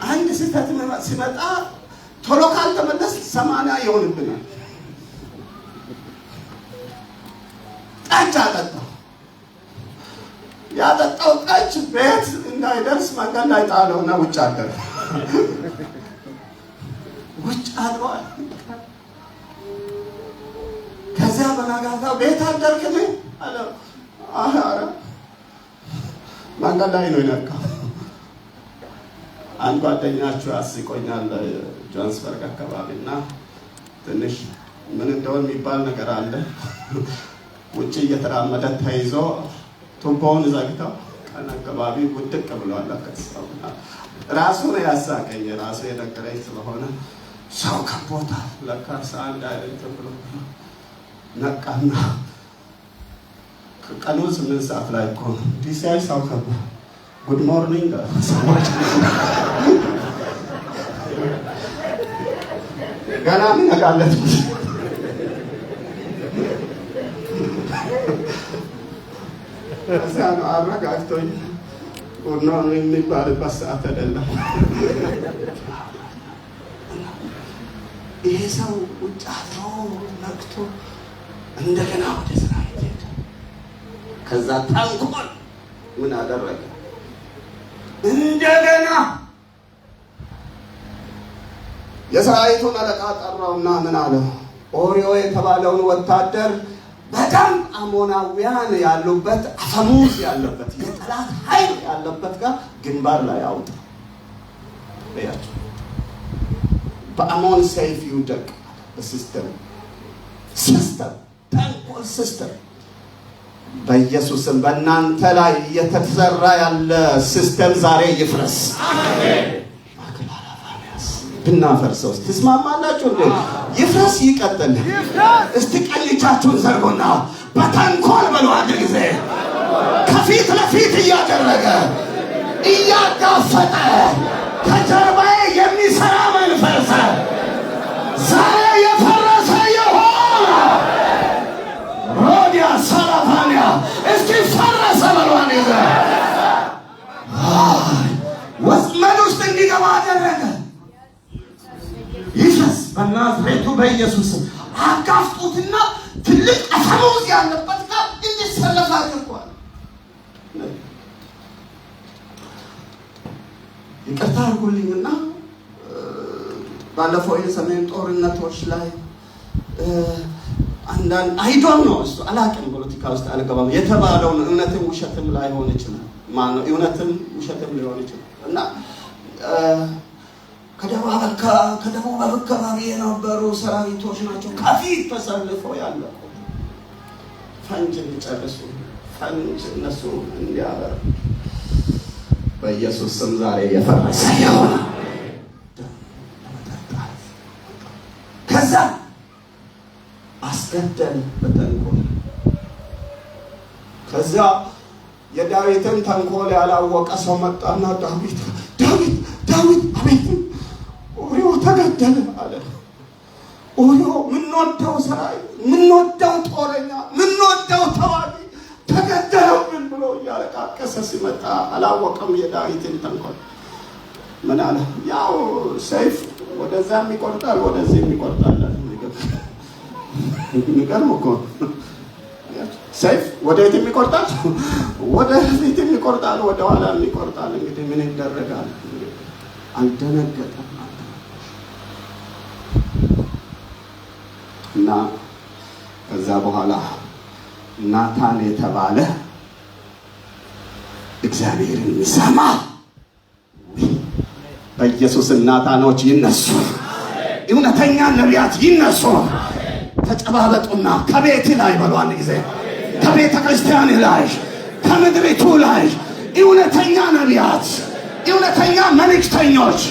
አንድ ስህተት ሲመጣ ቶሎ ካልተመለስ 80 ይሆንብናል። ጠጅ አጠጣው። ያጠጣው ጠጅ ቤት እንዳይደርስ መንገድ ላይ ጣለውና ውጭ አደረ። ውጭ አድሯል። ከዚያ በነጋታው ቤት አደርክም አለ። አረ መንገድ ላይ ነው የነቃው። አንድ ጓደኛችሁ አስቆኛል ጆሃንስበርግ አካባቢና ትንሽ ምን እንደሆነ የሚባል ነገር አለ። ውጭ እየተራመደ ተይዞ ቱቦውን ዘግተው ቀን አካባቢ ውድቅ ብሏል። አከሰውና ራሱ ነው ያሳቀኝ። ራሱ የነገረኝ ስለሆነ ሰው ከቦታ ለካስ አንድ አይነት ብሎ ነቃና ቀኑ 8 ሰዓት ላይ እኮ ዲሳይ ሰው ከቦ ጉድ ሞርኒንግ ሰዎች ገና ምን ያቃለት እዛን አረጋግቶኝ ጉድ ሞርኒንግ የሚባልበት ሰዓት አይደለም። ይሄ ሰው ውጭ አድሮ ነቅቶ እንደገና ወደ ስራ ሄደ። ከዛ ተንኮል ምን አደረገ? እንደገና የሰራዊቱን አለቃ ጠራውና ምን አለው? ኦርዮ የተባለውን ወታደር በጣም አሞናውያን ያሉበት አፈሙዝ ያለበት የጠላት ኃይል ያለበት ጋር ግንባር ላይ አውጣ። ያቸው በአሞን ሰይፍ ይውደቅ። ሲስተም ተንኮል ሲስተም በኢየሱስም በእናንተ ላይ እየተሰራ ያለ ሲስተም ዛሬ ይፍረስ። አሜን። ብናፈርሰው ትስማማላችሁ እንዴ? ይፍረስ ይቀጥል። እስቲ ቀኝ እጃችሁን ዘርጉና በተንኮል በሉ አንድ ጊዜ ከፊት ለፊት እያደረገ እያጋፈጠ ከጀርባዬ የሚሰራ መንፈስ ዛሬ የፈረሰ ይሆን። ሮዲያ ሰላፋንያ እስቲ ፈረሰ በሉ አንድ ጊዜ ወጥመድ ውስጥ እንዲገባ አደረገ። ይፍረስ በናዝሬቱ በኢየሱስ አጋፍጡትና ትልቅ አፈሙዝ ያለበት ጋር እንዲሰለፍ አድርጓል። ይቅርታ አድርጉልኝና ባለፈው የሰሜን ጦርነቶች ላይ አንዳንድ አይዶን ነው እሱ አላውቅም፣ ፖለቲካ ውስጥ አልገባም የተባለውን እውነትም ውሸትም ላይሆን ይችላል። ማነው እውነትም ውሸትም ሊሆን ይችላል እና ከደቡብ አካባቢ የነበሩ ሰራዊቶች ናቸው ከፊት ተሰልፈው ያለው ፈንጅ ሊጨርሱ ፈንጅ እነሱ እንዲያበሩ በኢየሱስ ስም ዛሬ የፈረሰ ይሁን። ከዛ አስገደል በተንኮል ከዛ የዳዊትን ተንኮል ያላወቀ ሰው መጣና ዳዊት አቤት ኦርዮ ተገደለ አለ። ኦርዮ ምንወደው ሰራዊት ምንወደው ጦረኛ ምንወደው ተዋጊ ተገደለብን ብሎ እያለቃቀሰ ሲመጣ አላወቀም የዳዊትን ተንኮል። ምን አለ? ያው ሰይፍ ወደዛም ይቆርጣል ወደዚህም ይቆርጣል። የሚገርም እኮ ሰይፍ ወደየትም ይቆርጣል ወደፊትም ይቆርጣል ወደ ኋላም ይቆርጣል። እንግዲህ ምን ይደረጋል? አልደነገጠም እና ከዛ በኋላ ናታን የተባለ እግዚአብሔርን የሚሰማ በኢየሱስ ናታኖች ይነሱ፣ እውነተኛ ነቢያት ይነሱ። ተጨባበጡና ከቤት ላይ በሉ አንድ ጊዜ ከቤተ ክርስቲያን ላይ ከምድሪቱ ላይ እውነተኛ ነቢያት እውነተኛ መልእክተኞች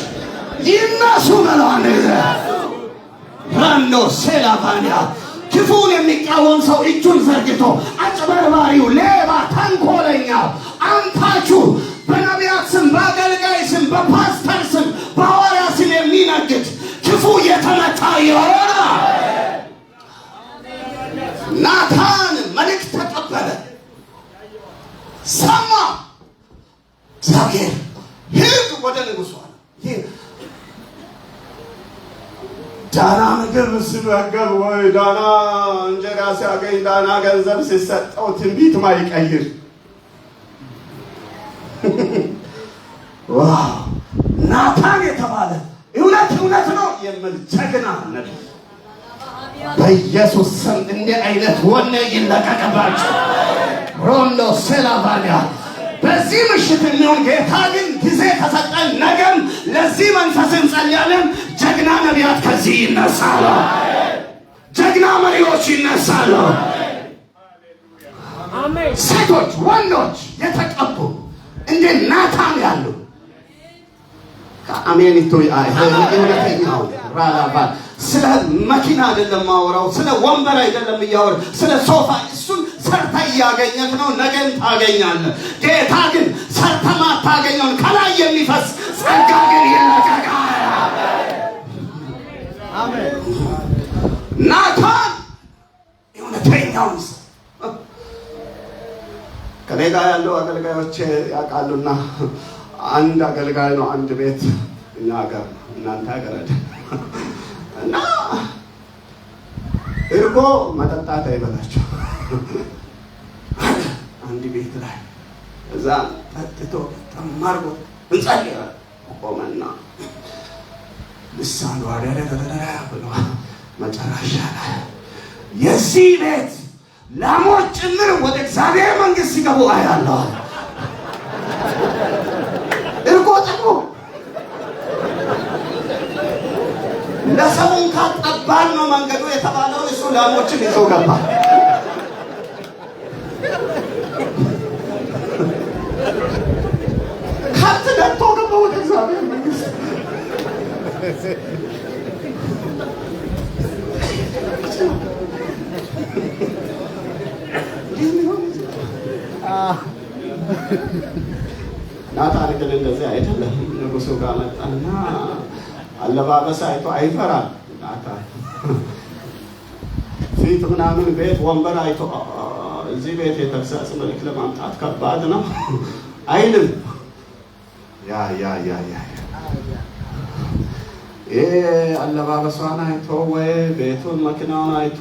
ይነሱ በሉ አንድ ጊዜ ራኖ ሴላቫንያ ክፉን የሚቃወም ሰው እጁን ዘርግቶ አጭበርባሪው፣ ሌባ፣ ተንኮለኛው አንታችሁ በነቢያት ስም በአገልጋይ ስም በፓስተር ስም በሐዋርያ ስም የሚነግድ ክፉ የተመታ ይሆና። ናታን መልእክት ተቀበለ፣ ሰማ። እግዚአብሔር ሂድ ወደ ንጉሡ አለ። ዳና ምግብ ሲመገብ ወይ ዳና እንጀራ ሲያገኝ ዳና ገንዘብ ሲሰጠው ትንቢት ማይቀይር ዋው! ናታን የተባለ እውነት ነው የሚል ጀግና ነቢይ በኢየሱስ ስም እንዲህ አይነት ወኔ ይለቀቅባችሁ። ሮንዶ ሴላቫንያ በዚህ ምሽት የሚሆን ጌታ ግን ጊዜ ከሰጠን ነገም ለዚህ መንፈስ እንጸልያለን። ጀግና ነቢያት ከዚህ ይነሳሉ። ጀግና መሪዎች ይነሳሉ። ሴቶች፣ ወንዶች የተቀቡ እንደ ናታን ያሉ ከአሜኒቱ እውነተኛው ራላባል ስለ መኪና አይደለም ማወራው፣ ስለ ወንበር አይደለም እያወራ ስለ ሶፋ እሱን ሰርተ እያገኘት ነው። ነገን ታገኛለህ። ጌታ ግን ሰርተ ማታገኘውን ከላይ የሚፈስ ጸጋ ግን ይለቀቃል። አሜን። ናታን እውነተኛው ከኔ ጋር ያለው አገልጋዮች ያውቃሉና አንድ አገልጋይ ነው አንድ ቤት እኛ ሀገር እናንተ ሀገር አይደል እና እርጎ መጠጣት አይበላቸው አንድ ቤት ላይ እዛ ጠጥቶ ተማርጎ እንጸልያለን ቆመና ልሳኑ ብሎ መጨረሻ ላይ የዚህ ቤት ላሞች ጭምር ወደ እግዚአብሔር መንግሥት ሲገቡ አያለሁ። እርጎጥሞ ለሰውን ካጠባል ነው መንገዱ የተባለው እሱ ላሞችን ይዞ ገባ። ከብት ነጥቶ ገባ ወደ እግዚአብሔር መንግሥት። ናታን ግን እንደዚህ አይደለም። ንጉሡ ጋር መጣና አለባበስ አይቶ አይፈራም። ናታን ፊት ምናምን ቤት ወንበር አይቶ እዚህ ቤት የተግሳጽ መልክ ለማምጣት ከባድ ነው አይልም። ይሄ አለባበሷን አይቶ ወይ ቤቱን መኪናውን አይቶ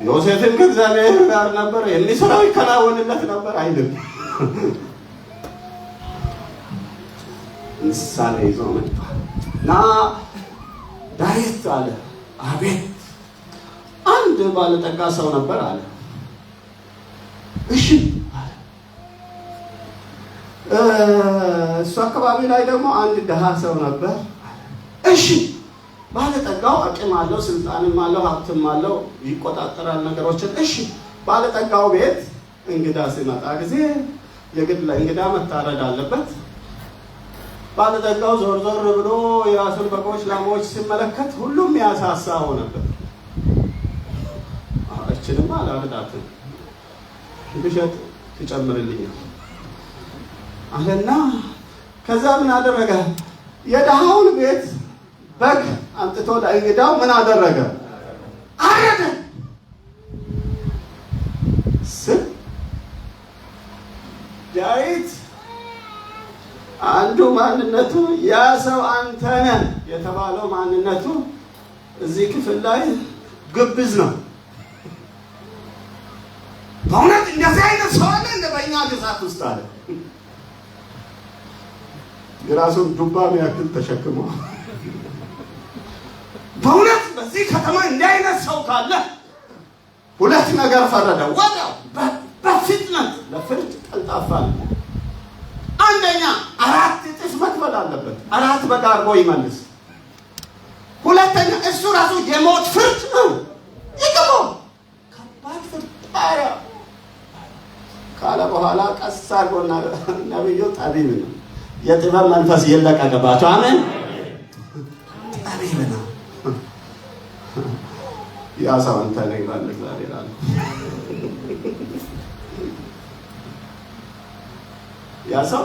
ዮሴፍን ከእግዚአብሔር ጋር ነበር የሚሰራው ይከናወንለት ነበር አይልም። ምሳሌ ይዞ መጥቷል እና ዳዊት አለ አቤት አንድ ባለጠጋ ሰው ነበር አለ። እሺ አለ። እሱ አካባቢ ላይ ደግሞ አንድ ደሃ ሰው ነበር አለ። እሺ ባለጠጋው አቅም አለው፣ ስልጣንም አለው፣ ሀብትም አለው፣ ይቆጣጠራል ነገሮችን። እሺ ባለጠጋው ቤት እንግዳ ሲመጣ ጊዜ የግድ ለእንግዳ መታረድ አለበት። ባለጠጋው ዞር ዞር ብሎ የራሱን በጎች ላሞች ሲመለከት ሁሉም ያሳሳው ነበር። እችንማ አላርዳትም ብሸጥ ትጨምርልኛል አለና ከዛ ምን አደረገ? የደሃውን ቤት በግ አምጥቶ ለእንግዳው ምን አደረገ? አረደ። ዳዊት አንዱ ማንነቱ ያ ሰው አንተ ነህ የተባለው ማንነቱ እዚህ ክፍል ላይ ግብዝ ነው። በእውነት እንደዚህ አይነት ሰው አለ እንደ በእኛ ግዛት ውስጥ አለ። የራሱን ዱባ ያክል ተሸክሞ በእውነት በዚህ ከተማ እንዲህ አይነት ሰው ካለ ሁለት ነገር ፈረደ። ወዲያው በፍጥነት ለፍርድ ቀልጣፋ ነው። አንደኛ 4 እጥፍ መክፈል አለበት፣ 4 በግ አድርጎ ይመልስ። ሁለተኛ እሱ ራሱ የሞት ፍርድ ነው ይገባው። ከባድ ፍርድ ካለ በኋላ ቀስ አድርጎና ነብዩ ጠቢብ ነው። የጥበብ መንፈስ ይለቀቅባቸው። አሜን። ጠቢብ ነው። ያ ሰው አንተ ነህ ይላል እግዚአብሔር አለ። ያ ሰው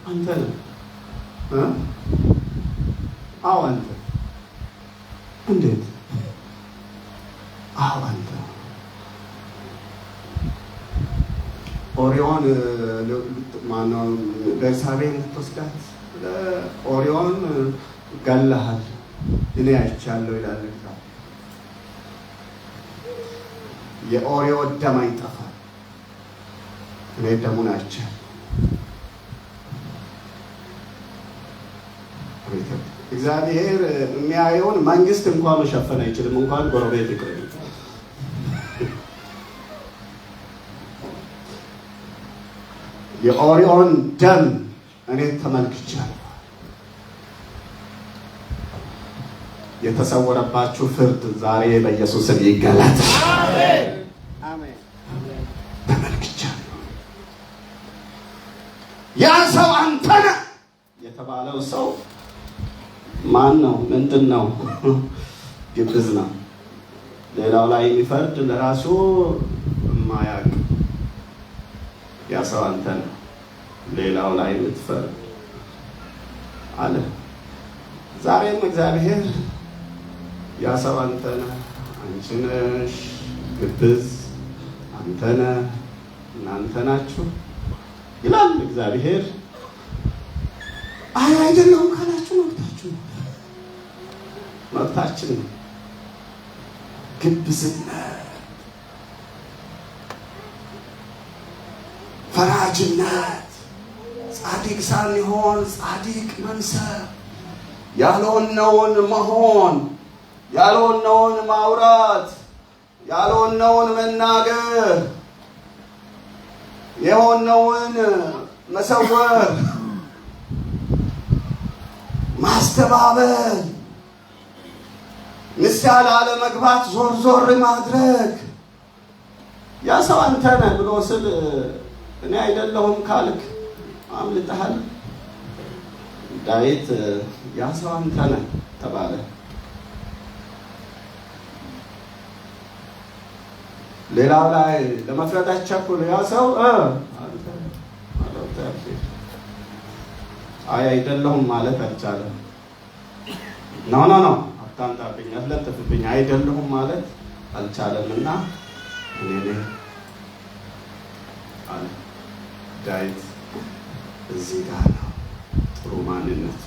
አንተ ነህ። አዎ አንተ። እንዴት? አዎ አንተ። ኦሪዮን ማነው ቤርሳቤን ልትወስዳት ኦሪዮን ገለሃል እኔ አይቻለሁ ይላል እግዚአብሔር። የኦሪዮ ደም አይጠፋም፣ እኔ ደሙን አይቻለሁ። እግዚአብሔር የሚያየውን መንግስት እንኳን መሸፈን አይችልም፣ እንኳን ጎረቤት ይቅር። የኦሪዮን ደም እኔ ተመልክቻለሁ። የተሰወረባችሁ ፍርድ ዛሬ በኢየሱስ ስም ይገለጥ። አሜን አሜን። ተመልክቻለሁ። ያ ሰው አንተ ነህ የተባለው ሰው ማን ነው? ምንድን ነው? ግብዝ ነው። ሌላው ላይ የሚፈርድ ለራሱ የማያውቅ ያ ሰው አንተ ነህ። ሌላው ላይ የምትፈርድ አለ። ዛሬም እግዚአብሔር ያ ሰው አንተ ነህ፣ አንቺ ነሽ፣ ግብዝ አንተ ነህ፣ እናንተ ናችሁ ይላል እግዚአብሔር። አይ አይደለም ካላችሁ መብታችሁ ነው፣ መብታችን ነው። ግብዝነት፣ ፈራጅነት፣ ጻድቅ ሳንሆን ጻድቅ መምሰል ያልሆነውን መሆን፣ ያልሆነውን ማውራት፣ ያልሆነውን መናገር፣ የሆነውን መሰወር፣ ማስተባበል፣ ንስሐ ላለመግባት ዞር ዞር ማድረግ። ያ ሰው አንተ ነህ ብሎ ስል እኔ አይደለሁም ካልክ አምልጠሃል። ዳዊት ያ ሰው አንተ ነህ ተባለ። ሌላው ላይ ለመፍረድ አትቸኩል። ያ ሰው አይደለሁም ማለት አልቻለም። ኖ አታምጣብኝ፣ አትለጥፍብኝ፣ አይደለሁም ማለት አልቻለምና እኔ ነኝ አለ። ዳዊት እዚህ ጋር ነው ጥሩ ማንነት።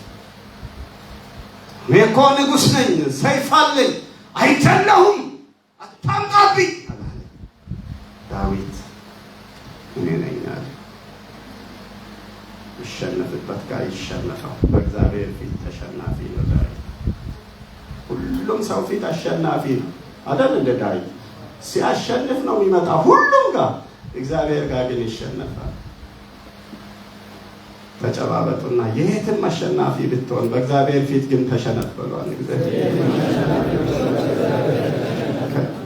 እኔ እኮ ንጉሥ ነኝ፣ ሰይፍ አለኝ፣ አይደለሁም፣ አታምጣብኝ አለ ዳዊት። እኔ ነኝ አለ። ይሸነፍበት ጋር ይሸነፋል። በእግዚአብሔር ፊት ተሸናፊ ነው ዳዊት። ሁሉም ሰው ፊት አሸናፊ ነው አይደል? እንደ ዳዊት ሲያሸንፍ ነው የሚመጣ ሁሉም ጋር፣ እግዚአብሔር ጋር ግን ይሸነፋል። ተጨባበጡና የትም አሸናፊ ብትሆን በእግዚአብሔር ፊት ግን ተሸነፍ በሏል።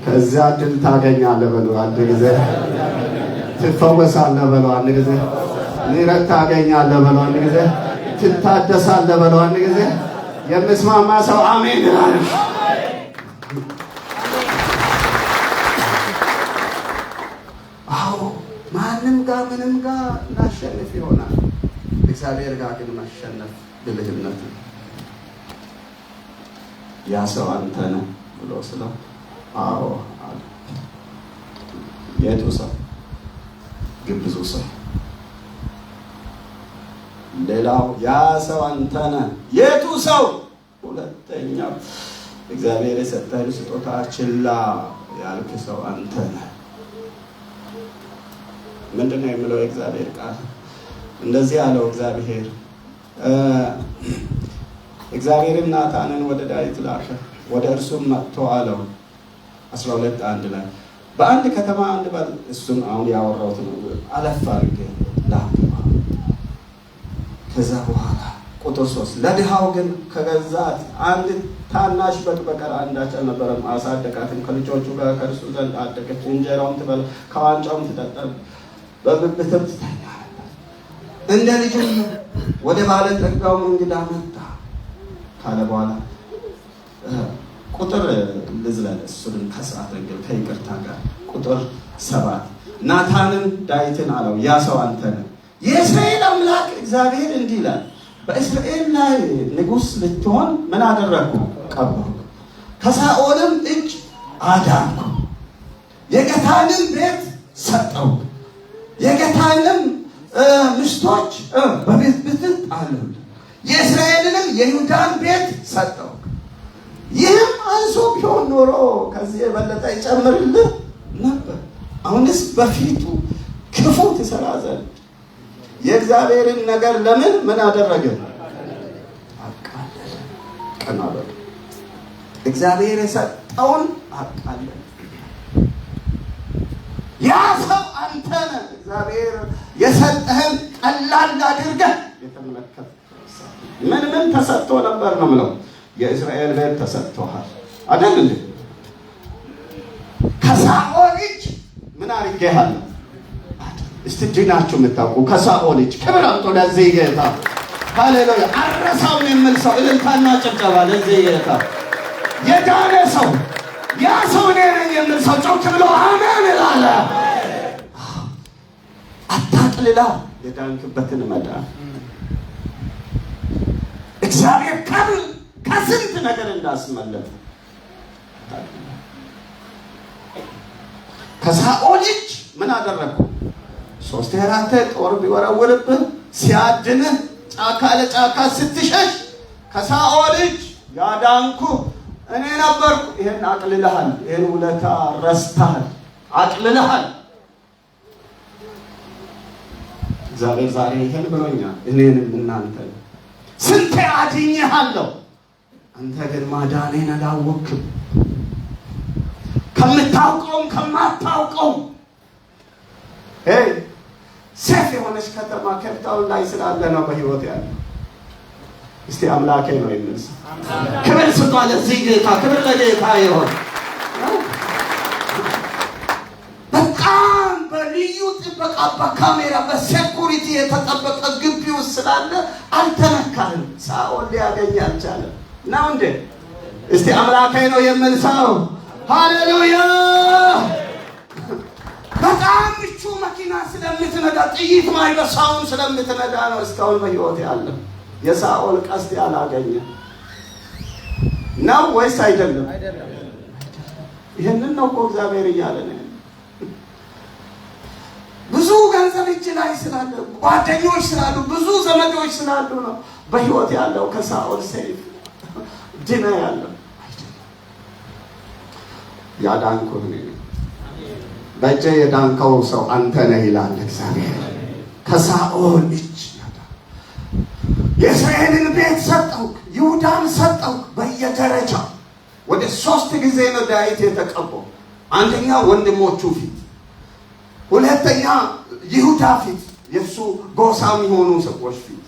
ከዚያ ድል ታገኛለህ በለው አንድ ጊዜ፣ ትፈወሳለህ በለው አንድ ጊዜ፣ ምሕረት ታገኛለህ በለው አንድ ጊዜ፣ ትታደሳለህ በለው አንድ ጊዜ። የምስማማ ሰው አሜን ይላል። አዎ ማንም ጋር ምንም ጋር እናሸንፍ ይሆናል። እግዚአብሔር ጋር ግን ማሸነፍ ብልህነት ነው። ያ ሰው አንተ ነህ ብሎ ስለው አዎ አለ። የቱ ሰው? ግብዙ ሰው። ሌላው ያ ሰው አንተ ነህ። የቱ ሰው? ሁለተኛው እግዚአብሔር የሰጠህን ስጦታ ችላ ያልክ ሰው አንተ ነህ። ምንድን ነው የሚለው የእግዚአብሔር ቃል? እንደዚህ ያለው እግዚአብሔርን ናታንን ወደ ዳዊት ላከ። ወደ እርሱም መጥቶ አለው 12:1 ላይ በአንድ ከተማ አንድ ባል፣ እሱም አሁን ያወራሁት ነው አለፍ አድርጌ ላከ። ከዛ በኋላ ቁጥር 3 ለድሃው ግን ከገዛት አንድ ታናሽ በግ በቀር አንዳች አልነበረም። አሳደጋትም፣ ከልጆቹ ጋር ከእርሱ ዘንድ አደገች። እንጀራውን ትበላ ከዋንጫውም ትጠጣ፣ በብብትም ትተኛ ነበር። እንደ ልጅም ወደ ባለጠጋውም እንግዳ መጣ ካለ በኋላ ቁጥር ልዝለል፣ እሱንም ከሰዓት እንግል ከይቅርታ ጋር ቁጥር 7 ናታንም ዳዊትን አለው ያ ሰው አንተ ነህ። የእስራኤል አምላክ እግዚአብሔር እንዲህ ይላል፣ በእስራኤል ላይ ንጉሥ ልትሆን ምን አደረግኩ? ቀባሁ፣ ከሳኦልም እጅ አዳንኩ፣ የጌታንም ቤት ሰጠው፣ የጌታንም ምስቶች በብብትህ ጣልሁ፣ የእስራኤልንም የይሁዳን ቤት ሰጠው። ይህም አንሶ ቢሆን ኖሮ ከዚህ የበለጠ ይጨምርልህ ነበር። አሁንስ በፊቱ ክፉ ትሰራ ዘንድ የእግዚአብሔርን ነገር ለምን ምን አደረገ? አቃለለ። ቀና በል። እግዚአብሔር የሰጠውን አቃለለ። ያ ሰው አንተ ነህ። እግዚአብሔር የሰጠህን ቀላል አድርገህ የተመለከተ ምን ተሰጥቶ ነበር ነው የምለው። የእስራኤል ቤት ተሰጥቶሃል አይደል እንዴ? ከሳኦል እጅ ምን አድርጌሃለሁ? እስቲ ዲናችሁ የምታውቁ ከሳኦል እጅ ክብር አምጡ ለዚህ ጌታ። ሃሌሉያ። አረሳውን የሚል ሰው እልልታና ጭብጨባ ለዚህ ጌታ። የዳነ ሰው ያ ሰው እኔ ነኝ የሚል ሰው ጮክ ብሎ አሜን ይላል። አታቅልላ የዳንክበትን መዳን። እግዚአብሔር ከስንት ነገር እንዳስመለጠ ከሳኦል እጅ ምን አደረግኩ? 3-4 ጦር ቢወረውርብህ ሲያድንህ ጫካ ለጫካ ስትሸሽ ከሳኦል እጅ ያዳንኩ እኔ ነበርኩ። ይሄን አቅልልሃል። ይሄን ውለታ ረስተሃል፣ አቅልልሃል። እግዚአብሔር ዛሬ ይሄን ብሎኛል። እኔንም እናንተን ስንቴ አድኜሃለሁ። አንተ ግን ማዳኔን አላወቅም። ከምታውቀውም ከማታውቀው ሴፍ የሆነች ከተማ ኬፕታውን ላይ ስላለ ነው በህይወት ያለው። እስቲ አምላኬ ነው የሚልስ ክብር ስጧ ለዚህ ጌታ፣ ክብር ለጌታ ይሁን። በጣም በልዩ ጥበቃ በካሜራ በሴኩሪቲ የተጠበቀ ግቢ ውስጥ ስላለ አልተነካህም። ሳኦል ሊያገኝ አልቻለም ነው እንዴ? እስቲ አምላኬ ነው የሚል ሰው ሃሌሉያ። በጣም ምቹ መኪና ስለምትነዳ ጥይት ማይበሳውን ስለምትነዳ ነው እስካሁን በህይወት ያለ። የሳኦል ቀስት ያላገኘ ነው ወይስ አይደለም? ይሄንን ነው እኮ እግዚአብሔር እያለ ነው። ብዙ ገንዘብ እጅ ላይ ስላለ፣ ጓደኞች ስላሉ፣ ብዙ ዘመዶች ስላሉ ነው በህይወት ያለው። ከሳኦል ሰይፍ ድነ ያለው ያዳንኩህ ነኝ። በእጄ የዳንከው ሰው አንተ ነህ ይላል እግዚአብሔር። ከሳኦል እጅ የእስራኤልን ቤት ሰጠው፣ ይሁዳን ሰጠው። በየደረጃው ወደ 3 ጊዜ ነው ዳዊት የተቀባው። አንደኛ ወንድሞቹ ፊት፣ ሁለተኛ ይሁዳ ፊት፣ የሱ ጎሳ የሚሆኑ ሰዎች ፊት፣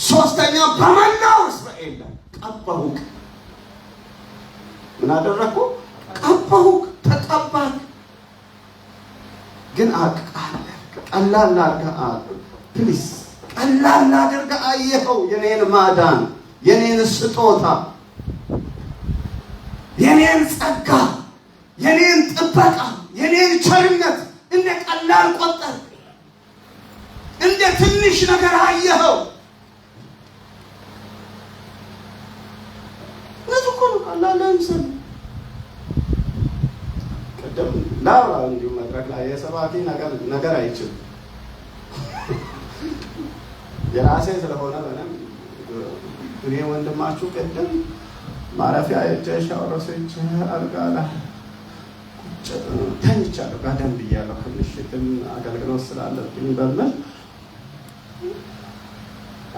ሶስተኛ በመላው እስራኤል ላይ ቀባሁክ። ምን አደረኩ? ቀባሁክ፣ ተቀባክ። ግን ቀላል አድርገህ ፕሊስ ቀላል አድርገህ አየኸው የኔን ማዳን፣ የኔን ስጦታ፣ የኔን ጸጋ፣ የኔን ጥበቃ፣ የኔን ቸርነት እንደ ቀላል ቆጠር፣ እንደ ትንሽ ነገር አየኸው። እኮ ነው ቀላል አይመስልም። ቀደም ላውራ እንዲሁ መድረክ ላይ የሰባኪ ነገር አይችልም። የራሴ ስለሆነ በለም እኔ ወንድማችሁ ቀደም ማረፊያ ሻወር ወስጄ አልጋ ላይ ተኝቻለሁ። ጋደም ብያለሁ። ምሽትም አገልግሎት ስላለብኝ በመል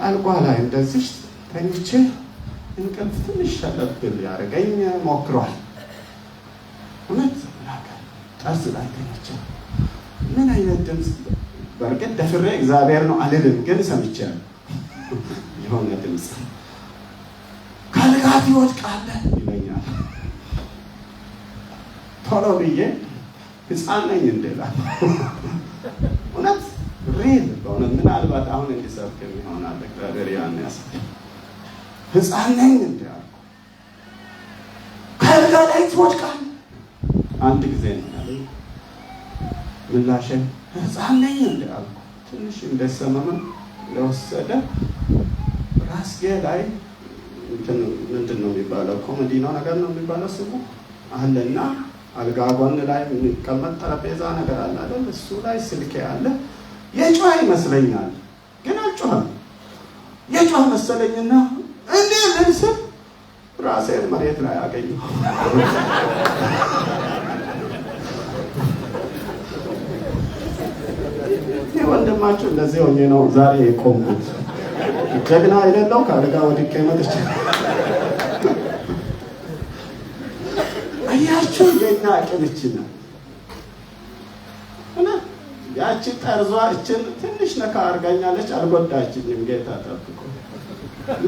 አልጋ ላይ እንደዚህ ተኝቼ እንቅልፍ ትንሽ ሸለብል ያደርገኝ ሞክሯል። እውነት ጠርዝ ላይ ተኝቼ ምን አይነት ድምፅ፣ በእርግጥ ደፍሬ እግዚአብሔር ነው አልልም፣ ግን ሰምቻለሁ የሆነ ድምፅ ከልጋት ይወድቃለህ ይለኛል። ቶሎ ብዬ ሕፃን ነኝ እንደላል። እውነት ሪል በእውነት ምናልባት አሁን እንዲሰብክ ይሆናል እግዚአብሔር ያን ያሳይ። ሕፃን ነኝ እንዳልኩ ከልጋት ይወድቃል። አንድ ጊዜ ነው ያለኝ ምላሽ ሕፃን ነኝ እንዳልኩ ትንሽ እንደሰመመ ለወሰደ ራስጌ ላይ ምንድን ነው የሚባለው? ኮሜዲ ነው ነገር ነው የሚባለው ስሙ አለና አልጋ ጎን ላይ የሚቀመጥ ጠረጴዛ ነገር አለ አይደል? እሱ ላይ ስልኬ አለ። የጮኸ ይመስለኛል ግን አልጮኸም። የጮኸ መሰለኝና እንዴ ልስል ራሴን መሬት ላይ አገኘሁ። ወንድማችሁ እንደዚህ ሆኜ ነው ዛሬ የቆምኩት። ጀግና አይደለው ከአልጋ ወድቄ መጥቼ አያችሁ። የኛ አቅምችና እና ያቺ ጠርዟ እችን ትንሽ ነካ አርጋኛለች፣ አልጎዳችኝም። ጌታ ጠብቆ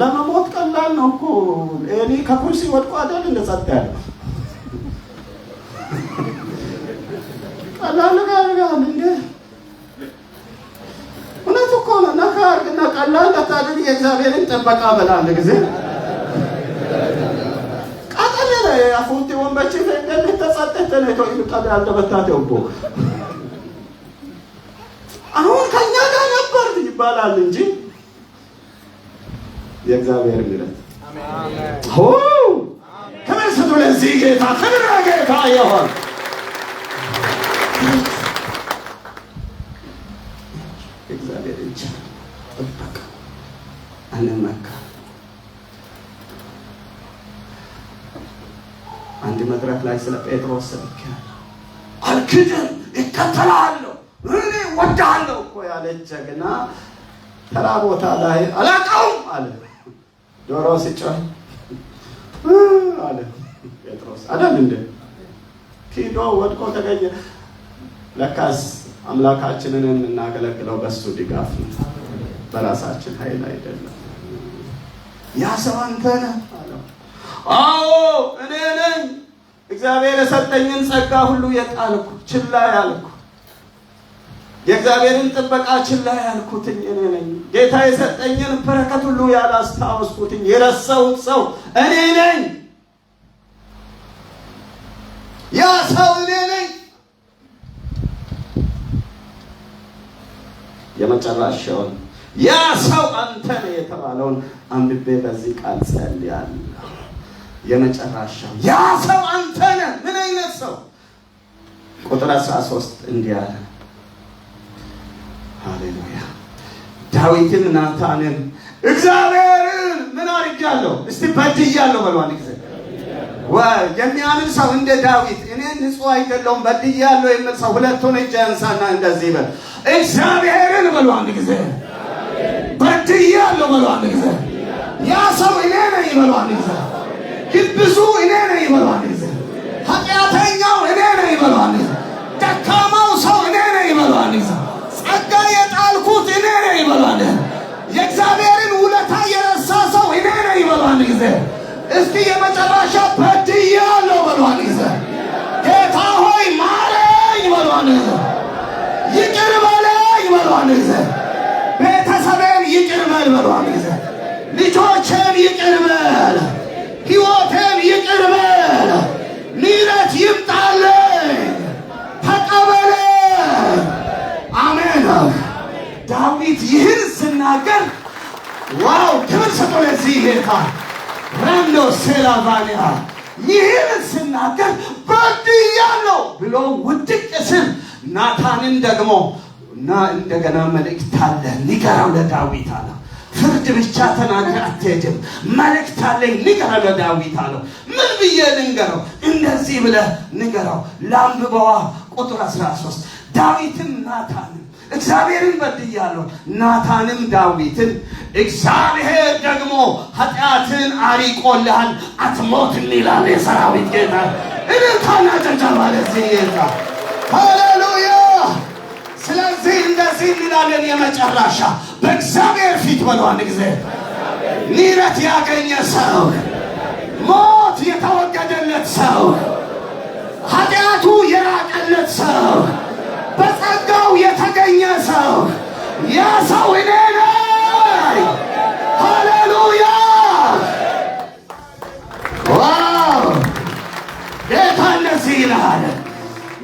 ለመሞት ቀላል ነው እኮ። እኔ ከኩርሲ ወድቆ አይደል እንደጸጥ ያለው ቀላል ጋር እንደ እውነት እኮ ነው። ነካ አርግና ቀላል ለታደል የእግዚአብሔርን ጥበቃ በላለ ጊዜ ቃጠለ ያፉት ወንበች ፈንደል ተጸጠተ ነው ይቀበል አልተበታተ ወቦ አሁን ከኛ ጋር ነበር ይባላል እንጂ የእግዚአብሔር ምሕረት አሜን። ሆ ከመሰሉ ለዚህ ጌታ ክብር ጌታ ይሁን። እግዚአብሔር እጅ ጥበቃ አንመካ። አንድ መድረክ ላይ ስለ ጴጥሮስ ሰብከናል። አልክድም እከተላለሁ እኔ ወዳለሁ እኮ ያለች ጀግና ተራ ቦታ ላይ አላውቀውም አለ። ዶሮ ሲጮህ አለ ጴጥሮስ። አይደል እንዴ? ኪዶ ወድቆ ተገኘ። ለካስ አምላካችንን የምናገለግለው በሱ ድጋፍ ነው፣ በራሳችን ኃይል አይደለም። ያ ሰው አንተ ነህ አለው። አዎ እኔ ነኝ። እግዚአብሔር የሰጠኝን ጸጋ ሁሉ የጣልኩ ችላ ያልኩ፣ የእግዚአብሔርን ጥበቃ ችላ ያልኩትኝ እኔ ነኝ። ጌታ የሰጠኝን በረከት ሁሉ ያላስታወስኩትኝ የረሳሁት ሰው እኔ ነኝ። ያ ሰው እኔ ነኝ። የመጨረሻውን ያ ሰው አንተ ነህ የተባለውን አንብቤ በዚህ ቃል ጸልያለሁ። የመጨረሻው ያ ሰው አንተ ነህ። ምን አይነት ሰው? ቁጥር 13 እንዲህ አለ። ሃሌሉያ። ዳዊትን ናታንን እግዚአብሔርን ምን አድርጌያለሁ? እስቲ በድያለሁ በሉ አንድ ጊዜ። የሚያምን ሰው እንደ ዳዊት እኔ ንጹህ አይደለሁም በድያለሁ የሚል ሰው ሁለቱን እጅ ያንሳና እንደዚህ በል፣ እግዚአብሔርን በሉ አንድ ጊዜ። በድያለሁ በሉ አንድ ጊዜ። ያ ሰው እኔ ነኝ በሉ አንድ ጊዜ። ግብዙ እኔ ነኝ በሉ አንድ ጊዜ። ኃጢአተኛው እኔ ነኝ በሉ አንድ ጊዜ። ደካማው ሰው እኔ ነኝ በሉ አንድ ጊዜ። ጸጋ የጣልኩት እኔ ነኝ በሉ አንድ ጊዜ። የእግዚአብሔርን ውለታ የረሳ ሰው እኔ ነኝ በሉ አንድ ጊዜ። እስቲ የመጨረሻ በድያለሁ በሉ አንድ ጊዜ። ጌታ ሆይ ማረኝ በሉ አንድ ጊዜ። ይቅር በለኝ በሉ አንድ ጊዜ። ቤተሰቤን ይቅር በል በሉ አንድ ጊዜ። ልጆቼን ይቅር በል፣ ሕይወቴን ይቅር በል፣ ምሕረት ይምጣልኝ፣ ተቀበለኝ። አሜን። ዳዊት ይህን ስናገር ዋው! ክብር ስጡ ለዚህ ጌታ። ረንዶ ሴላቫኒያ ይህን ስናገር በድያለሁ ብሎ ውድቅ ስል ናታንን ደግሞ እና እንደገና መልእክት አለ ንገረው ለዳዊት አለ። ፍርድ ብቻ ተናገር አትሄድም፣ መልእክት አለኝ ንገረው ለዳዊት አለው። ምን ብዬ ልንገረው? እንደዚህ ብለህ ንገረው። ላንብበዋ ቁጥር 13 ዳዊትም ናታንን እግዚአብሔርን በድያለሁ፣ ናታንም ዳዊትን እግዚአብሔር ደግሞ ኃጢአትን አሪቆልሃል አትሞትም ይላል የሰራዊት ጌታ። እልልታና ጭብጨባ ለዚህ ጌታ። ሃሌሉያ። ስለዚህ እንደዚህ እንላለን። የመጨረሻ በእግዚአብሔር ፊት በሉ አንድ ጊዜ ምሕረት ያገኘ ሰው፣ ሞት የተወገደለት ሰው፣ ኃጢአቱ የራቀለት ሰው፣ በጸጋው የተገኘ ሰው፣ ያ ሰው እኔ ነኝ። ሃሌሉያ። ዋው! ጌታ እንደዚህ ይልሃል፣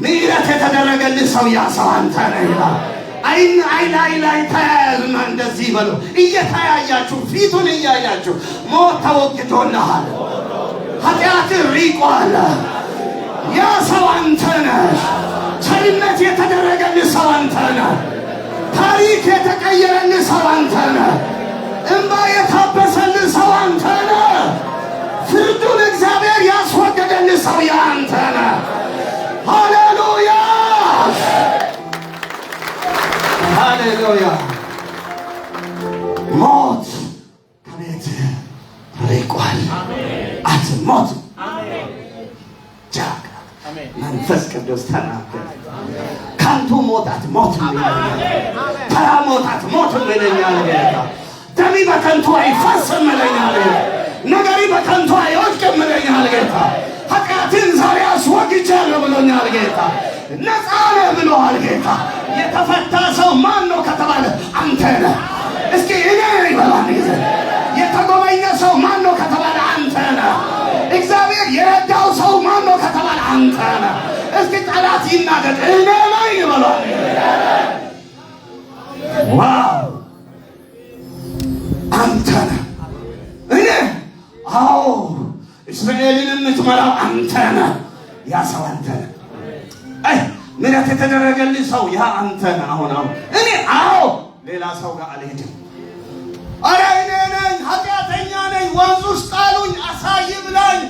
ምሕረት የተደረገልህ ሰው ያ ሰው አንተ ነህ ይላል። አይን ላይ ተያያዙና እንደዚህ በሉ እየተያያችሁ ፊቱን እያያችሁ ሞት ተወግዶልሃል፣ ኃጢአትህ ሪቋል፣ ያ ሰው አንተ ነህ። ቸርነት የተደረገልህ ሰው አንተ ነህ። ታሪክ የተቀየረልህ ሰው አንተ ነህ። እንባ የታበሰልህ ሰው አንተ ነህ። ፍርዱን እግዚአብሔር ያስወገደልህ ሰው አንተ ነህ። ሃሌሉያ ሃሌሉያ። ሞት ከቤት ርቋል፣ አትሞትም። ጃጋ መንፈስ ቅዱስ ተናገረ። ከንቱ ሞት አትሞትም ይለኛል። ተራ ሞት አትሞትም ይለኛል ጌታ። ደሜ በከንቱ አይፈስም ይለኛል ጌታ። ነገሪ በከንቱ አይወድቅም ይለኛል ጌታ። ኃጢአትን ዛሬ አስወግጃለሁ ብሎኛል ጌታ። ነፃ ነህ ብሎሃል ጌታ። የተፈታ ሰው ማን ነው ከተባለ አንተ ነህ። እስኪ እኔ ነኝ በሉ አንድ ጊዜ። የተጎበኘ ሰው ማን ነው ከተባለ አንተ ነህ። እግዚአብሔር የረዳው ሰው ማን ነው ከተባለ አንተ ነህ። እስኪ ጠላት ይናደድ፣ እኔ ነኝ በሉ አንድ ጊዜ። ዋው! አንተ ነህ። እኔ አዎ፣ እስራኤልን የምትመራው አንተ ነህ። ያ ሰው አንተ ነህ። ምሕረት የተደረገልህ ሰው ያ አንተ ነህ። አሁን እኔ አዎ፣ ሌላ ሰው ጋር አልሄድም። አረ እኔ ነኝ፣ ኃጢአተኛ ነኝ፣ ወንዝ ውስጥ ጣሉኝ፣ አሳ ይብላኝ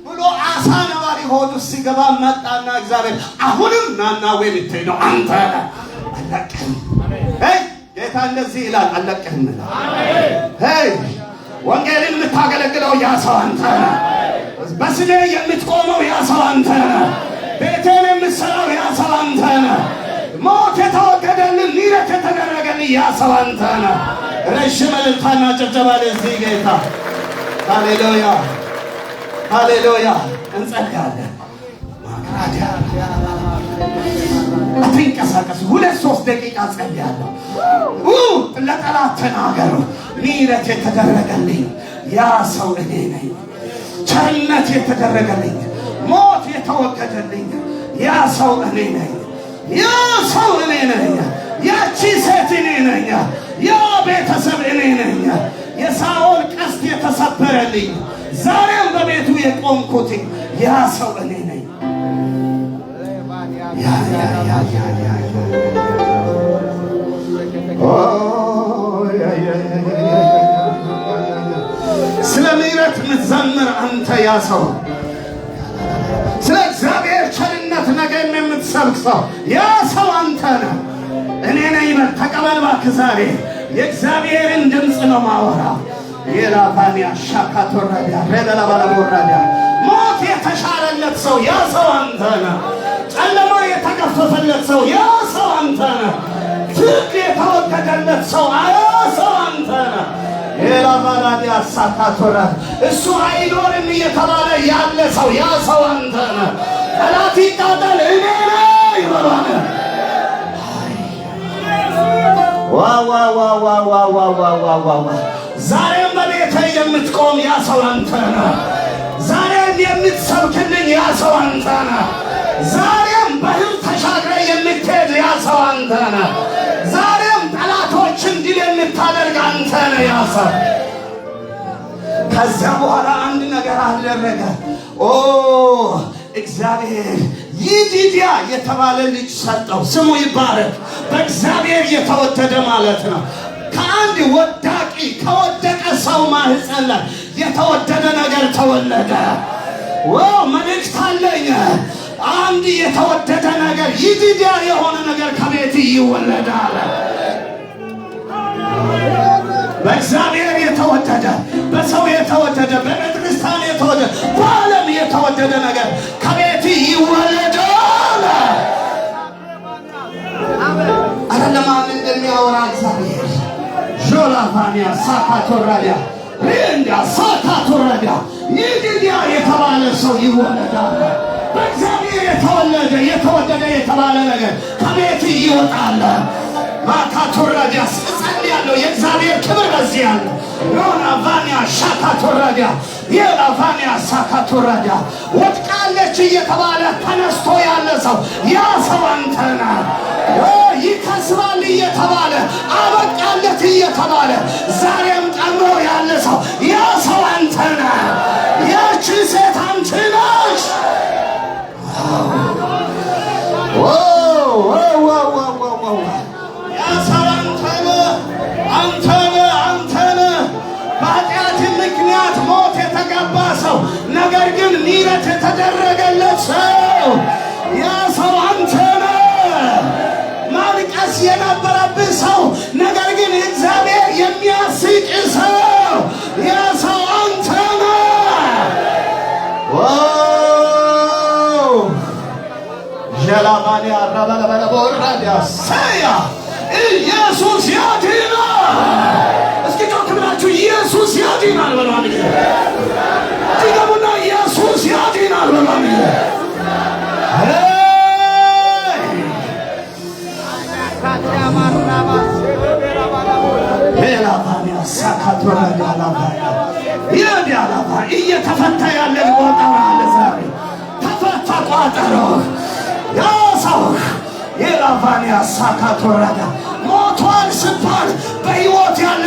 ብሎ አሳ ነባሪ ሆድ ውስጥ ሲገባ መጣና እግዚአብሔር አሁንም ናና ወይ ልትሄድ ነው አንተ ነህ። አለቅህም። ጌታ እንደዚህ ይላል፣ አለቅህም። ወንጌልን የምታገለግለው ያ ሰው አንተ ነህ። በስሜ የምትቆመው ያ ሰው አንተ ነህ። ቤቴን የምትሰራው ያ ሰው አንተ ነህ። ሞት የተወገደልን ምሕረት የተደረገልኝ ያ ሰው አንተ ነህ። ረጅም እልልታና ጭብጨባ ለዚህ ጌታ። ሃሌሉያ ሃሌሉያ። እንጸልያለን። አትንቀሳቀሱ። 2-3 ደቂቃ ጸልያለሁ። ለጠላት ተናገሩ። ምሕረት የተደረገልኝ ያ ሰው እኔ ነኝ። ቸርነት የተደረገልኝ፣ ሞት የተወገደልኝ ያ ሰው እኔ ነኝ። ያ ሰው እኔ ነኝ። ያቺ ሴት እኔ ነኝ። ያ ቤተሰብ እኔ ነኝ። የሳኦል ቀስት የተሰበረልኝ ዛሬም በቤቱ የቆምኩት ያ ሰው እኔ ነኝ። ስለ ምሕረት የምትዘምር አንተ ያ ሰው፣ ስለ እግዚአብሔር ቸርነት ነገር የምትሰብክ ሰው ያ ሰው አንተ ነህ። እኔ ነኝ በል ተቀበል እባክህ። ዛሬ የእግዚአብሔርን ድምፅ ነው ማወራ። የላባንያ ሻካት ወራዲያ ረበላ ባለወራዲያ ሞት የተሻረለት ሰው ያ ሰው አንተ ነህ። ጨለማ የተገፈፈለት ሰው ያ ሰው አንተ ነህ። ፍርድ የተወገደለት ሰው ያ ሰው አንተ ነህ። የላባንያ ሻካት ወራዲያ እሱ አይኖርም እየተባለ ያለ ሰው ያ ሰው አንተ ነህ። ጠላት ይቃጠል እኔ ነኝ ይበላል። ዋ ዛሬም በቤቴ የምትቆም ያ ሰው አንተ ነህ። ዛሬም የምትሰብክልኝ ያ ሰው አንተ ነህ። ዛሬም በህል ተሻግረ የምትሄድ ያ ሰው አንተ ነህ። ዛሬም ጠላቶችን ድል የምታደርግ አንተ ነህ ያ ሰው። ከዚያ በኋላ አንድ ነገር አደረገ። እግዚአብሔር ይዲድያ የተባለ ልጅ ሰጠው። ስሙ ይባረክ። በእግዚአብሔር የተወደደ ማለት ነው። ከአንድ ወዳቂ ከወደቀ ሰው ማህፀን ላይ የተወደደ ነገር ተወለደ። መልእክት አለኝ። አንድ የተወደደ ነገር ይዲድያ የሆነ ነገር ከቤት ይወለዳል። በእግዚአብሔር የተወደደ፣ በሰው የተወደደ፣ በቤተክርስቲያን የተወደደ፣ በዓለም የተወደደ ነገር ከቤት ይወለዳል። አረ ለማን እንደሚያወራ እግዚአብሔር ጆላፋንያ ሳካቶራዲያ ሪንዳ ሳካቶራዲያ ይዲድያ የተባለ ሰው ይወለዳል። በእግዚአብሔር የተወደደ የተባለ ነገር ከቤት ይወጣል። ማካቶራዲያ ጸልያለሁ። የእግዚአብሔር ክብር በዚህ ያለ ዮናቫንያ ሻካቶራዲያ የላቫንያ ሳካቶራዲያ ወድቃለች እየተባለ ተነስቶ ያለ ሰው ያ ሰው አንተ ነህ። ይከስራል እየተባለ አበቃለት እየተባለ ዛሬም ጨምሮ ያለ ሰው ያ ሰው አንተ ነህ። ያቺ ሴት አንቺ ነሽ። በኃጢአት ምክንያት ሞት የተገባ ሰው ነገር ግን ምሕረት የተደረገለት ሰው ያ ሰው አንተ ነህ። ማልቀስ የነበረብህ ሰው ነገር ግን እግዚአብሔር የሚያስቅ ሰው ያ ሰው አንተ ነህ። ጀላባንያ ረበለበለቦራዲያ ሰያ ኢየሱስ ያድናል። እስኪ ጮክ ብላችሁ ኢየሱስ ያድናል በሏል። ድገሙና ኢየሱስ ያድናል በሏል። እየተፈታ ያለ ቆጠራለ ዛሬ ተፈታ ቋጠሮ ያ ሰው የላቫንያ ሳካቶራዳ ሞቷል ስባል በሕይወት ያለ